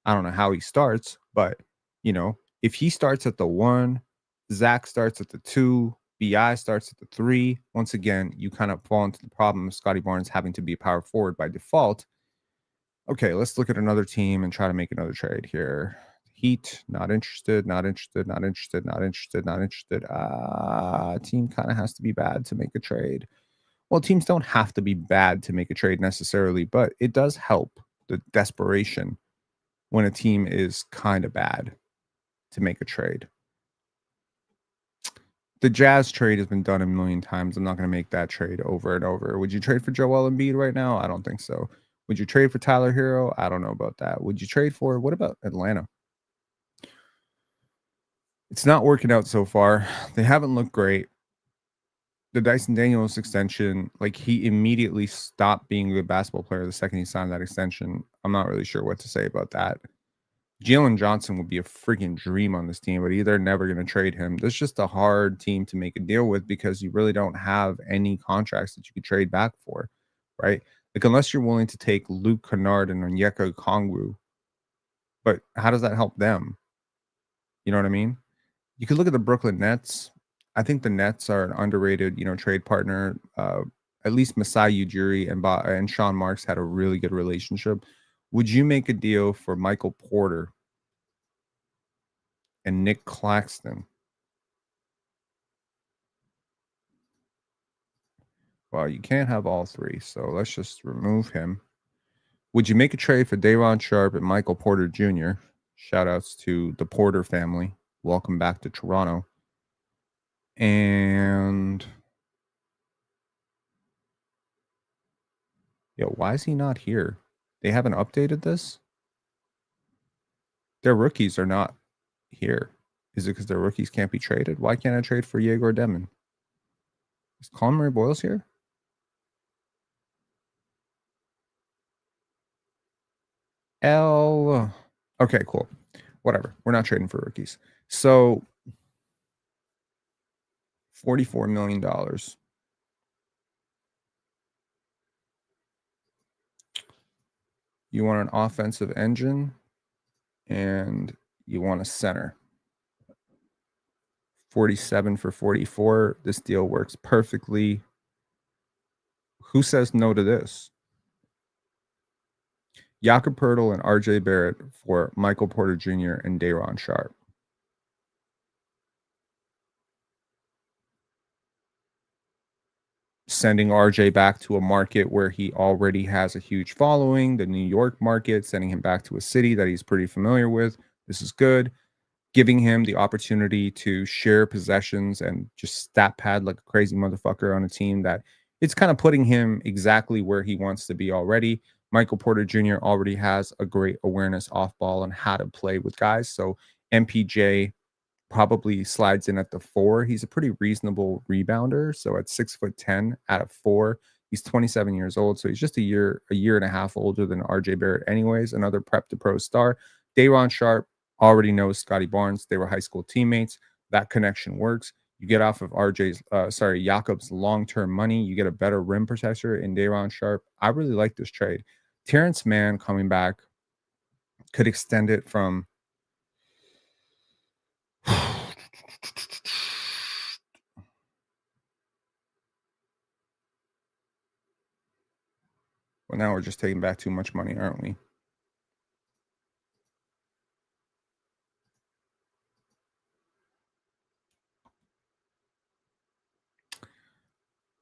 I don't know how he starts, but, if he starts at the 1, Zach starts at the 2, BI starts at the 3. Once again, you kind of fall into the problem of Scottie Barnes having to be a power forward by default. Okay, let's look at another team and try to make another trade here. Heat, not interested. Team kind of has to be bad to make a trade. Well, teams don't have to be bad to make a trade necessarily, but it does help the desperation when a team is kind of bad to make a trade. The Jazz trade has been done a million times. I'm not going to make that trade over and over. Would you trade for Joel Embiid right now? I don't think so. Would you trade for Tyler Hero? I don't know about that. Would you trade for, what about Atlanta? It's not working out so far. They haven't looked great. The Dyson Daniels extension, like, he immediately stopped being a good basketball player the second he signed that extension. I'm not really sure what to say about that. Jalen Johnson would be a freaking dream on this team, but they're never going to trade him. That's just a hard team to make a deal with because you really don't have any contracts that you could trade back for, right? Like, unless you're willing to take Luke Kennard and Onyeka Okongwu, but how does that help them? You know what I mean? You could look at the Brooklyn Nets. I think the Nets are an underrated, trade partner. At least Masai Ujiri and Sean Marks had a really good relationship. Would you make a deal for Michael Porter and Nick Claxton? Well, you can't have all three, so let's just remove him. Would you make a trade for Day'Ron Sharpe and Michael Porter Jr.? Shout outs to the Porter family. Welcome back to Toronto. And why is he not here? They haven't updated this? Their rookies are not here. Is it because their rookies can't be traded? Why can't I trade for Yegor Demon? Is Colin Murray Boyles here? Okay, cool. Whatever. We're not trading for rookies. So $44 million. You want an offensive engine and you want a center. 47 for 44. This deal works perfectly. Who says no to this? Jakob Poeltl and RJ Barrett for Michael Porter Jr. and Day'Ron Sharpe. Sending RJ back to a market where he already has a huge following, the New York market, sending him back to a city that he's pretty familiar with. This is good. Giving him the opportunity to share possessions and just stat pad like a crazy motherfucker on a team that it's kind of putting him exactly where he wants to be already. Michael Porter Jr. already has a great awareness off ball on how to play with guys. So MPJ probably slides in at the 4. He's a pretty reasonable rebounder. So at 6'10" at a 4, he's 27 years old. So he's just a year and a half older than RJ Barrett anyways, another prep to pro star. Day'Ron Sharpe already knows Scottie Barnes. They were high school teammates. That connection works. You get off of Jakob's long-term money. You get a better rim protector in Day'Ron Sharpe. I really like this trade. Terrence Mann coming back could extend it from well, now we're just taking back too much money, aren't we?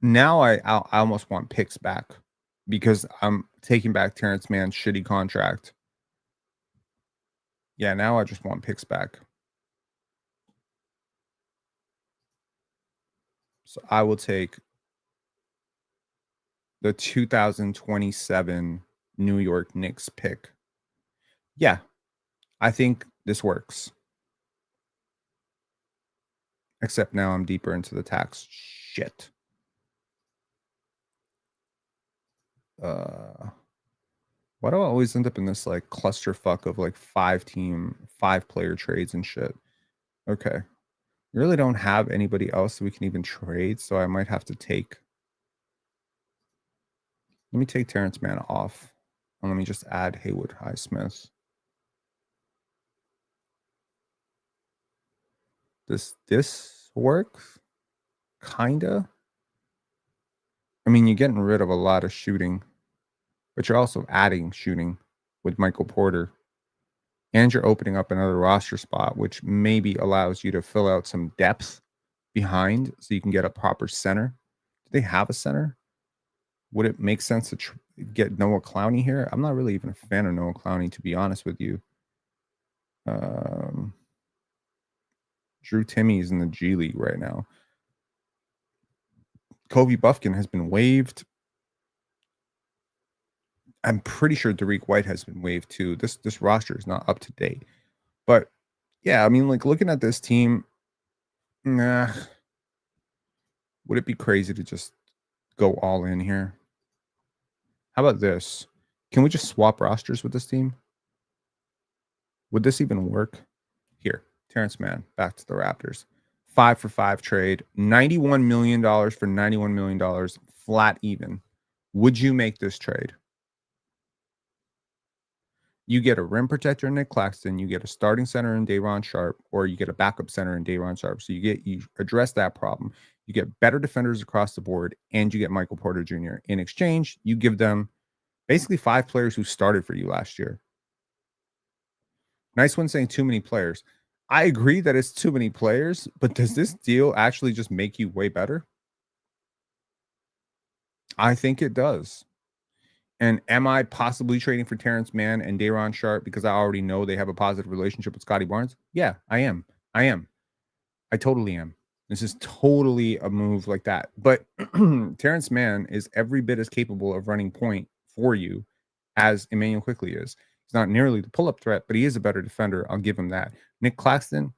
Now I almost want picks back because I'm taking back Terrence Mann's shitty contract. Yeah, now I just want picks back. So I will take the 2027 New York Knicks pick. Yeah, I think this works. Except now I'm deeper into the tax shit. Why do I always end up in this like clusterfuck of like 5-player trades and shit? Okay. We really don't have anybody else that we can even trade, so I might have to take. Let me take Terrence Mann off. And let me just add Haywood Highsmith. This works? Kinda. I mean, you're getting rid of a lot of shooting, but you're also adding shooting with Michael Porter. And you're opening up another roster spot, which maybe allows you to fill out some depth behind so you can get a proper center. Do they have a center? Would it make sense to get Noah Clowney here? I'm not really even a fan of Noah Clowney, to be honest with you. Drew Timme is in the G League right now. Kobe Buffkin has been waived. I'm pretty sure Derek White has been waived too. This roster is not up to date. But yeah, I mean, like looking at this team, would it be crazy to just go all in here? How about this? Can we just swap rosters with this team? Would this even work? Here, Terrence Mann, back to the Raptors. 5-for-5 trade, $91 million for $91 million, flat even. Would you make this trade? You get a rim protector in Nick Claxton, you get a starting center in Day'Ron Sharpe, or you get a backup center in Day'Ron Sharpe. So you address that problem. You get better defenders across the board, and you get Michael Porter Jr. In exchange, you give them basically 5 players who started for you last year. Nice one saying too many players. I agree that it's too many players, but does this deal actually just make you way better? I think it does. And am I possibly trading for Terrence Mann and Day'Ron Sharpe because I already know they have a positive relationship with Scottie Barnes? Yeah, I am. I totally am. This is totally a move like that. But Terrence Mann is every bit as capable of running point for you as Emmanuel Quickley is. He's not nearly the pull-up threat, but he is a better defender. I'll give him that. Nick Claxton,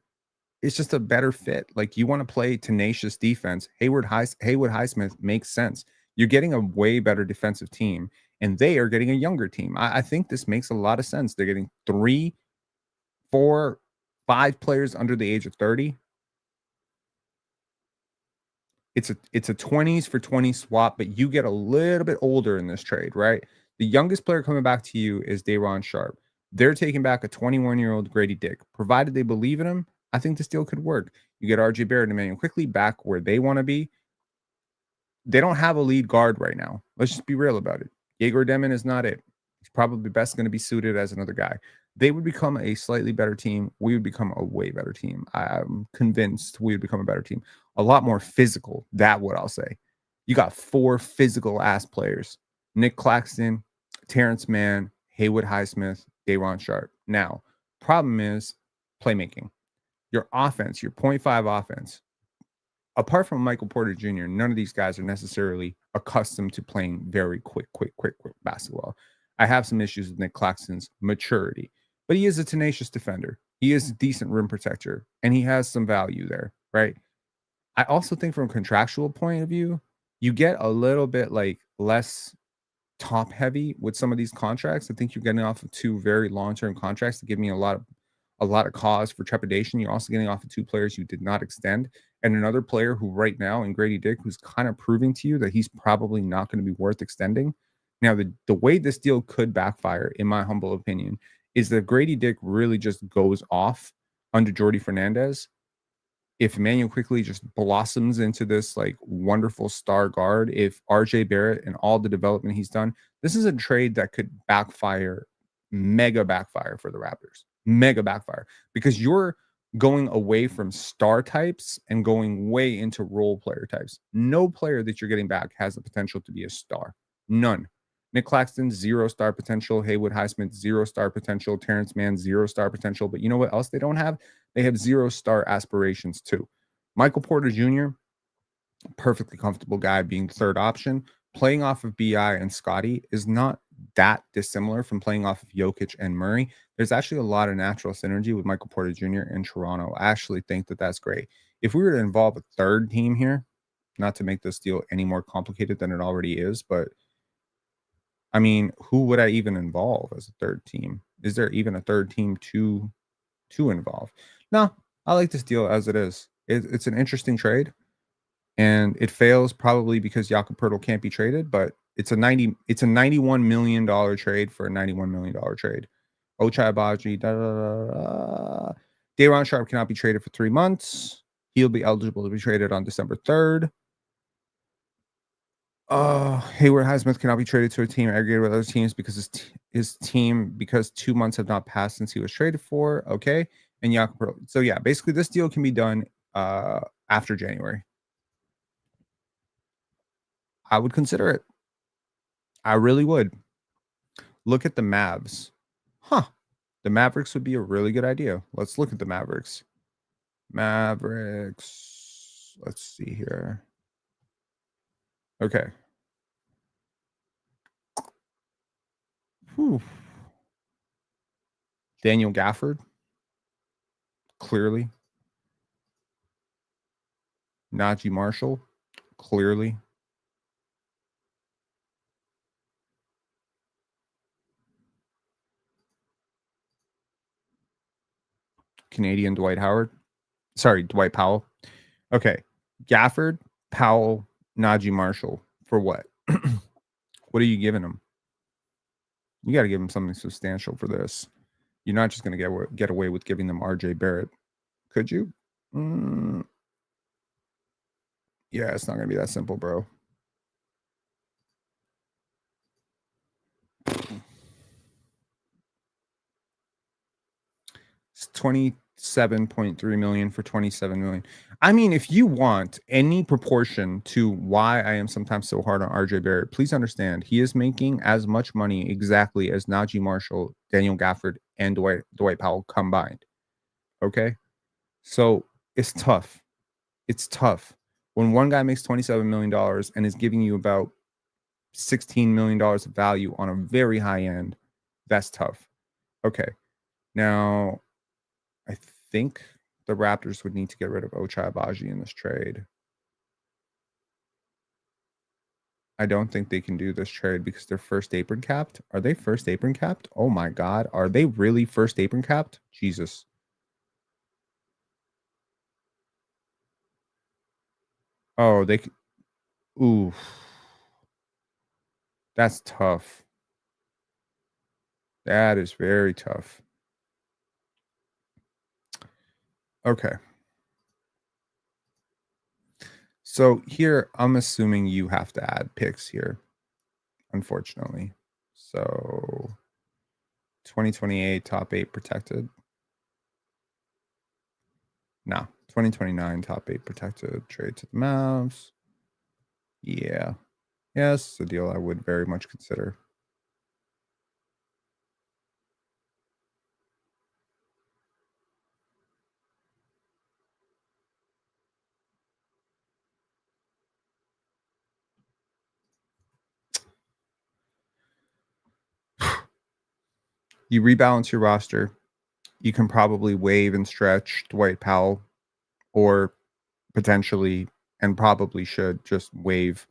it's just a better fit. Like, you want to play tenacious defense. Haywood Highsmith makes sense. You're getting a way better defensive team, and they are getting a younger team. I think this makes a lot of sense. They're getting 3, 4, 5 players under the age of 30. It's a 20s for 20 swap, but you get a little bit older in this trade, right? The youngest player coming back to you is Day'Ron Sharpe. They're taking back a 21-year-old Grady Dick. Provided they believe in him, I think this deal could work. You get RJ Barrett and Emmanuel quickly back where they want to be. They don't have a lead guard right now. Let's just be real about it. Yegor Demin is not it. He's probably best going to be suited as another guy. They would become a slightly better team. We would become a way better team. I'm convinced we would become a better team. A lot more physical. That's what I'll say. You got 4 physical ass players. Nick Claxton, Terrence Mann, Haywood Highsmith, Day'Ron Sharpe. Now, problem is playmaking. Your offense, your 0.5 offense. Apart from Michael Porter Jr., none of these guys are necessarily accustomed to playing very quick basketball. I have some issues with Nick Claxton's maturity, but he is a tenacious defender. He is a decent rim protector, and he has some value there, right? I also think from a contractual point of view, you get a little bit like less top heavy with some of these contracts. I think you're getting off of 2 very long-term contracts that give me a lot of cause for trepidation. You're also getting off of 2 players you did not extend, and another player who right now in Grady Dick, who's kind of proving to you that he's probably not going to be worth extending. Now, the way this deal could backfire, in my humble opinion, is that Grady Dick really just goes off under Jordi Fernandez. If Emmanuel quickly just blossoms into this like wonderful star guard, if RJ Barrett and all the development he's done, this is a trade that could backfire, mega backfire for the Raptors. Mega backfire, because you're going away from star types and going way into role player types. No player that you're getting back has the potential to be a star. None. Nick Claxton, 0 star potential. Haywood Highsmith, 0 star potential. Terrence Mann, 0 star potential. But you know what else they don't have? They have 0 star aspirations too. Michael Porter Jr., perfectly comfortable guy being the third option. Playing off of BI and Scottie is not that dissimilar from playing off of Jokic and Murray. There's actually a lot of natural synergy with Michael Porter Jr. in Toronto. I actually think that that's great. If we were to involve a third team here, not to make this deal any more complicated than it already is, but I mean, who would I even involve as a third team? Is there even a third team to involve? No, I like this deal as it is. It's an interesting trade, and it fails probably because Jakob Poeltl can't be traded, but it's a $91 million trade for a $91 million trade. Ochai Agbaji, Day'Ron Sharpe cannot be traded for 3 months. He'll be eligible to be traded on December 3rd. Haywood Highsmith cannot be traded to a team aggregated with other teams because his team, because 2 months have not passed since he was traded for. Okay. And Jakob Poeltl. So yeah, basically this deal can be done after January. I would consider it. I really would. Look at the Mavs. The Mavericks would be a really good idea. Let's look at the Mavericks. Let's see here. Okay. Whew. Daniel Gafford. Clearly. Najee Marshall. Clearly. Canadian Dwight Powell. Okay. Gafford, Powell, Najee Marshall. For what? What are you giving him? You got to give him something substantial for this. You're not just going to get away with giving them RJ Barrett. Could you? Yeah, it's not going to be that simple, bro. It's $27.3 million for $27 million. I mean, if you want any proportion to why I am sometimes so hard on RJ Barrett, please understand he is making as much money exactly as Najee Marshall, Daniel Gafford, and Dwight Powell combined. Okay? So it's tough. It's tough. When one guy makes $27 million and is giving you about $16 million of value on a very high end, that's tough. Okay. Now, I think the Raptors would need to get rid of Ochai Agbaji in this trade. I don't think they can do this trade because they're first apron capped. Are they first apron capped? Oh my God. Are they really first apron capped? Jesus. Oh, they can. Ooh. That's tough. That is very tough. Okay. So here, I'm assuming you have to add picks here, unfortunately. So 2028 top 8 protected. No, 2029 top 8 protected. Trade to the Mavs. Yeah. Yes, a deal I would very much consider. You rebalance your roster. You can probably waive and stretch Dwight Powell, or potentially, and probably should, just waive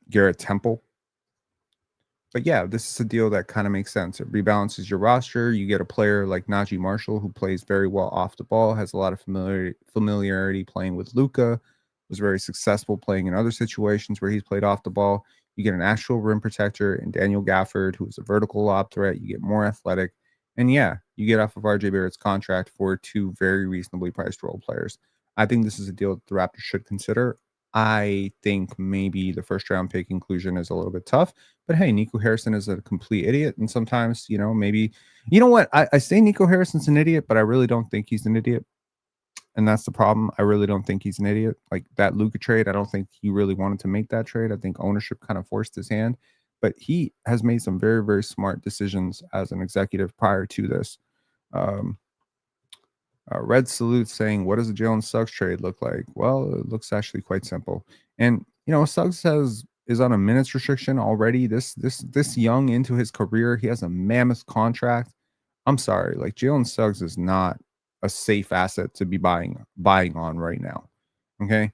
Garrett Temple. But yeah, this is a deal that kind of makes sense. It rebalances your roster. You get a player like Najee Marshall, who plays very well off the ball, has a lot of familiarity playing with Luka, was very successful playing in other situations where he's played off the ball. You get an actual rim protector in Daniel Gafford, who is a vertical lob threat. You get more athletic. And yeah, you get off of RJ Barrett's contract for 2 very reasonably priced role players. I think this is a deal that the Raptors should consider. I think maybe the first round pick inclusion is a little bit tough, but hey, Nico Harrison is a complete idiot. And sometimes, maybe, you know what? I say Nico Harrison's an idiot, but I really don't think he's an idiot. And that's the problem. I really don't think he's an idiot. Like that Luka trade, I don't think he really wanted to make that trade. I think ownership kind of forced his hand, but he has made some very, very smart decisions as an executive prior to this. Red Salute saying, what does a Jalen Suggs trade look like? Well, it looks actually quite simple. And, Suggs is on a minutes restriction already. This young into his career, he has a mammoth contract. I'm sorry, like Jalen Suggs is not a safe asset to be buying on right now. Okay.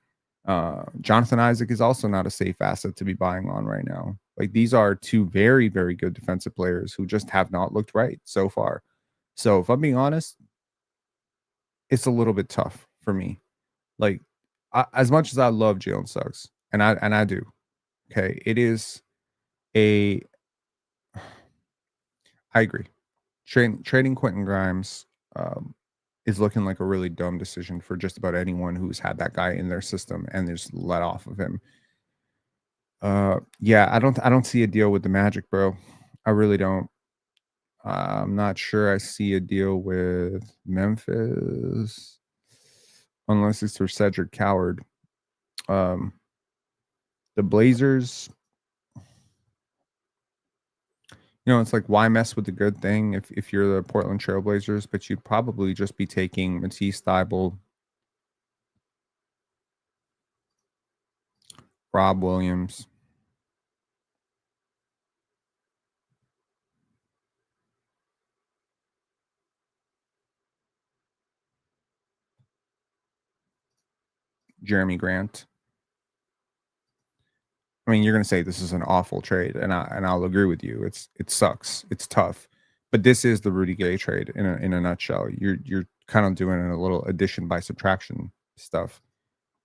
Jonathan Isaac is also not a safe asset to be buying on right now. Like these are 2 very, very good defensive players who just have not looked right so far. So if I'm being honest, it's a little bit tough for me. Like, as much as I love Jalen Suggs, and I do, okay, it is I agree. Trading Quentin Grimes is looking like a really dumb decision for just about anyone who's had that guy in their system and just let off of him. Yeah, I don't see a deal with the Magic, bro. I really don't. I'm not sure I see a deal with Memphis. Unless it's for Cedric Coward. The Blazers, it's like, why mess with the good thing if you're the Portland Trail Blazers, but you'd probably just be taking Matisse Thybulle, Rob Williams. Jeremy Grant. I mean, you're going to say this is an awful trade, and I'll agree with you. It sucks. It's tough, but this is the Rudy Gay trade in a nutshell. You're kind of doing a little addition by subtraction stuff.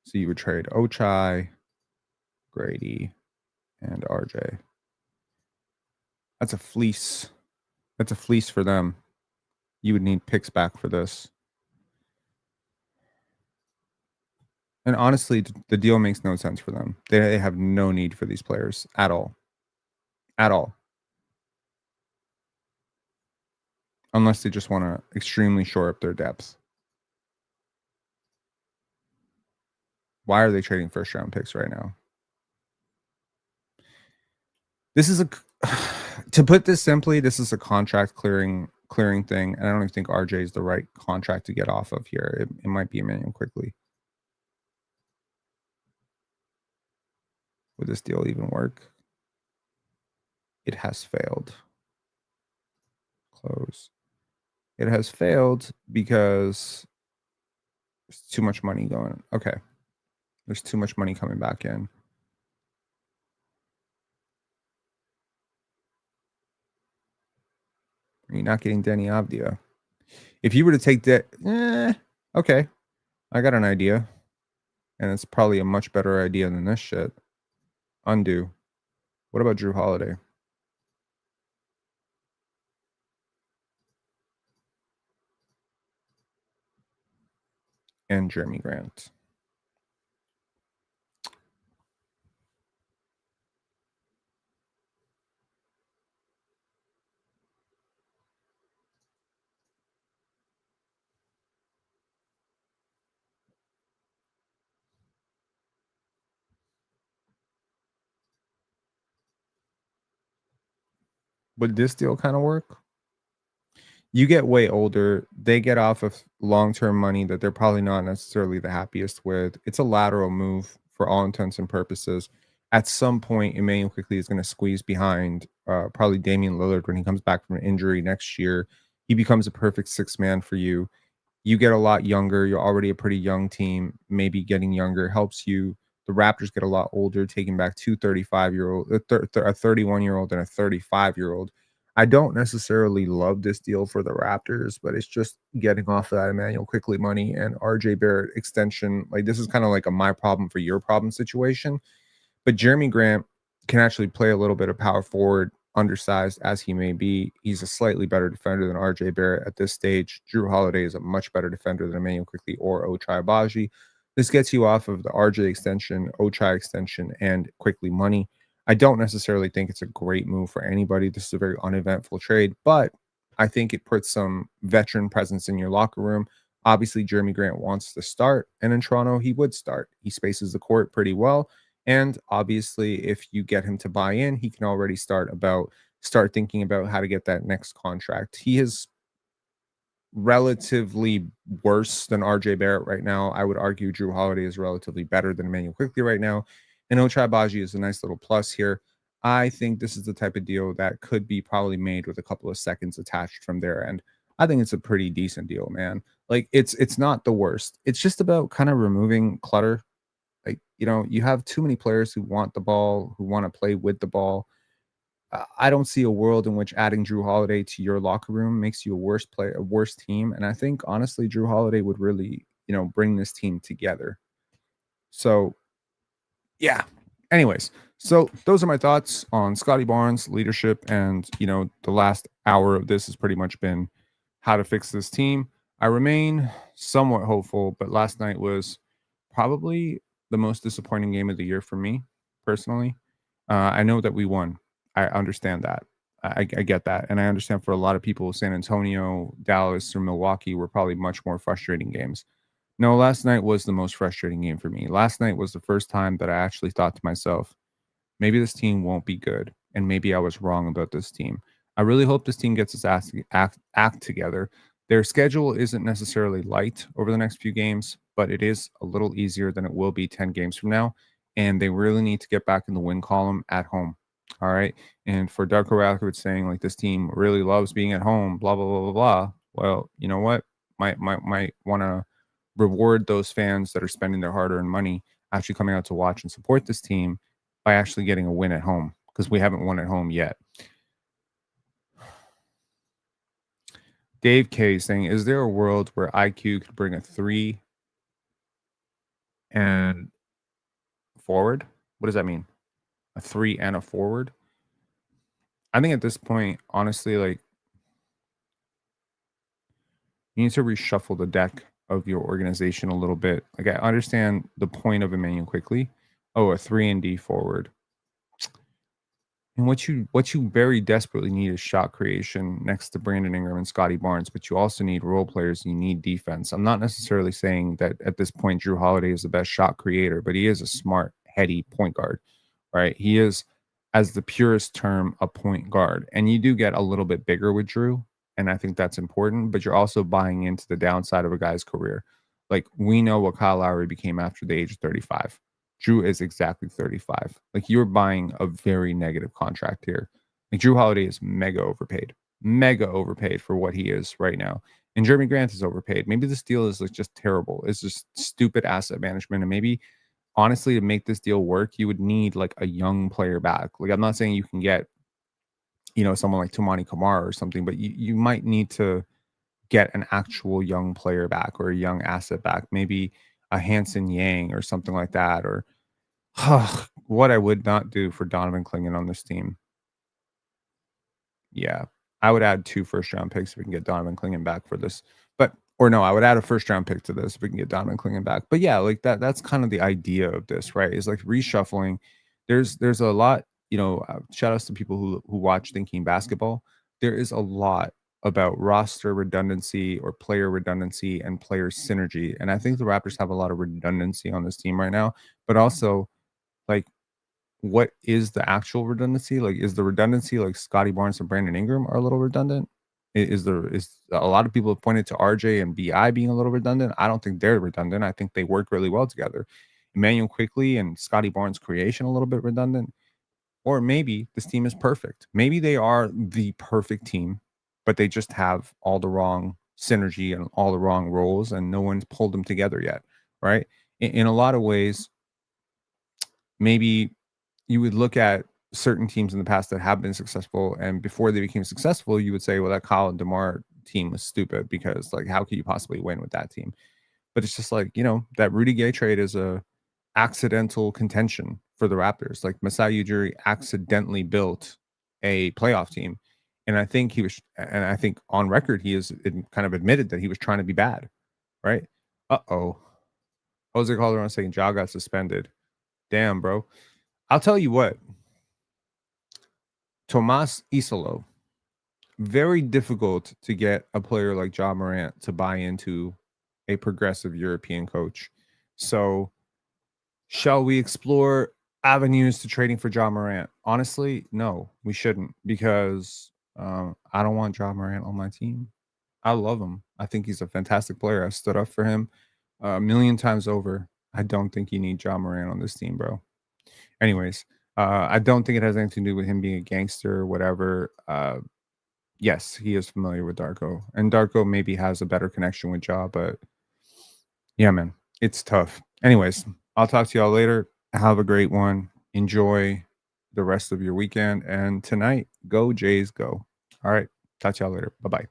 So you would trade Ochai, Grady, and RJ. That's a fleece. That's a fleece for them. You would need picks back for this. And honestly, the deal makes no sense for them. They have no need for these players at all. At all. Unless they just want to extremely shore up their depth. Why are they trading first round picks right now? This is to put this simply, this is a contract clearing thing. And I don't even think RJ is the right contract to get off of here. It might be Emmanuel quickly. Would this deal even work? It has failed. Close. It has failed because There's too much money going. Okay. There's too much money coming back in. You're not getting Denny Avdia. If you were to take that, okay. I got an idea. And it's probably a much better idea than this shit. Undo. What about Drew Holiday? And Jeremy Grant. Would this deal kind of work? You get way older. They get off of long-term money that they're probably not necessarily the happiest with. It's a lateral move for all intents and purposes. At some point, Emmanuel quickly is going to squeeze behind probably Damian Lillard when he comes back from an injury next year. He becomes a perfect sixth man for you. You get a lot younger. You're already a pretty young team. Maybe getting younger helps you. The Raptors get a lot older, taking back two 35-year-old, a 31-year-old and a 35-year-old. I don't necessarily love this deal for the Raptors, but it's just getting off of that Emmanuel quickly money and RJ Barrett extension. Like, this is kind of like a my problem for your problem situation. But Jeremy Grant can actually play a little bit of power forward, undersized as he may be. He's a slightly better defender than RJ Barrett at this stage. Drew Holiday is a much better defender than Emmanuel Quickly or Ochai Agbaji. This gets you off of the RJ extension, Ochai extension, and Quickly money. I don't necessarily think it's a great move for anybody. This is a very uneventful trade, but I think it puts some veteran presence in your locker room. Obviously, Jeremy Grant wants to start, and in Toronto, he would start. He spaces the court pretty well. And obviously, if you get him to buy in, he can already start thinking about how to get that next contract. He is relatively worse than RJ Barrett right now. I would argue Drew Holiday is relatively better than Emmanuel Quickly right now. And Ochai Agbaji is a nice little plus here. I think this is the type of deal that could be probably made with a couple of seconds attached from their end. I think it's a pretty decent deal, man. Like, it's not the worst. It's just about kind of removing clutter. Like, you have too many players who want the ball, who want to play with the ball. I don't see a world in which adding Drew Holiday to your locker room makes you a worse player, a worse team. And I think, honestly, Drew Holiday would really, bring this team together. So, yeah. Anyways, so those are my thoughts on Scottie Barnes' leadership. And, the last hour of this has pretty much been how to fix this team. I remain somewhat hopeful, but last night was probably the most disappointing game of the year for me, personally. I know that we won. I understand that. I get that. And I understand for a lot of people, San Antonio, Dallas, or Milwaukee were probably much more frustrating games. No, last night was the most frustrating game for me. Last night was the first time that I actually thought to myself, maybe this team won't be good. And maybe I was wrong about this team. I really hope this team gets its act together. Their schedule isn't necessarily light over the next few games, but it is a little easier than it will be 10 games from now. And they really need to get back in the win column at home. All right. And for Darko Rajakovic saying like this team really loves being at home, blah, blah, blah, blah, blah. Well, you know what? Might want to reward those fans that are spending their hard-earned money actually coming out to watch and support this team by actually getting a win at home, because we haven't won at home yet. Dave K saying, is there a world where IQ could bring a 3 and forward? What does that mean? A 3 and a forward? I think at this point, honestly, like, you need to reshuffle the deck of your organization a little bit. Like, I understand the point of Emmanuel Quickly. Oh, a 3 and D forward. And what you very desperately need is shot creation next to Brandon Ingram and Scottie Barnes, but you also need role players. You need defense. I'm not necessarily saying that at this point Drew Holiday is the best shot creator, but he is a smart, heady point guard, right? He is, as the purest term, a point guard. And you do get a little bit bigger with Drew, and I think that's important, but you're also buying into the downside of a guy's career. Like, we know what Kyle Lowry became after the age of 35. Drew is exactly 35. Like, you're buying a very negative contract here. Like, Drew Holiday is mega overpaid. mega overpaid for what he is right now. And Jeremy Grant is overpaid. Maybe this deal is like just terrible. It's just stupid asset management. And maybe honestly, to make this deal work, you would need like a young player back. Like, I'm not saying you can get, someone like Toumani Kamara or something, but you might need to get an actual young player back or a young asset back, maybe a Hanson Yang or something like that. Or what I would not do for Donovan Clingan on this team. Yeah, I would add 2 first-round picks if we can get Donovan Clingan back for this. I would add a first-round pick to this if we can get Donovan Clingan back. But yeah, like that's kind of the idea of this, right? Is like reshuffling. There's a lot, shout outs to people who watch Thinking Basketball. There is a lot about roster redundancy or player redundancy and player synergy. And I think the Raptors have a lot of redundancy on this team right now, but also like, what is the actual redundancy? Like, is the redundancy like Scottie Barnes and Brandon Ingram are a little redundant? Is a lot of people have pointed to RJ and BI being a little redundant? I don't think they're redundant. I think they work really well together. Emmanuel Quickley and Scottie Barnes' creation a little bit redundant. Or maybe this team is perfect. Maybe they are the perfect team, but they just have all the wrong synergy and all the wrong roles, and no one's pulled them together yet, right? In a lot of ways, maybe you would look at certain teams in the past that have been successful, and before they became successful, you would say, well, that Kyle and DeMar team was stupid because, like, how could you possibly win with that team? But it's just like, that Rudy Gay trade is a accidental contention for the Raptors. Like, Masai Ujiri accidentally built a playoff team. And I think on record, he is kind of admitted that he was trying to be bad, right? Jose Calderon saying Ja got suspended. Damn, bro. I'll tell you what. Tomas Isolo, very difficult to get a player like Ja Morant to buy into a progressive European coach. So, shall we explore avenues to trading for Ja Morant? Honestly, no, we shouldn't, because I don't want Ja Morant on my team. I love him. I think he's a fantastic player. I stood up for him a million times over. I don't think you need Ja Morant on this team, bro. Anyways, I don't think it has anything to do with him being a gangster or whatever. Yes, he is familiar with Darko, and Darko maybe has a better connection with Ja, but yeah, man, it's tough. Anyways, I'll talk to y'all later. Have a great one. Enjoy the rest of your weekend, and tonight, go Jays, go. All right, talk to y'all later. Bye-bye.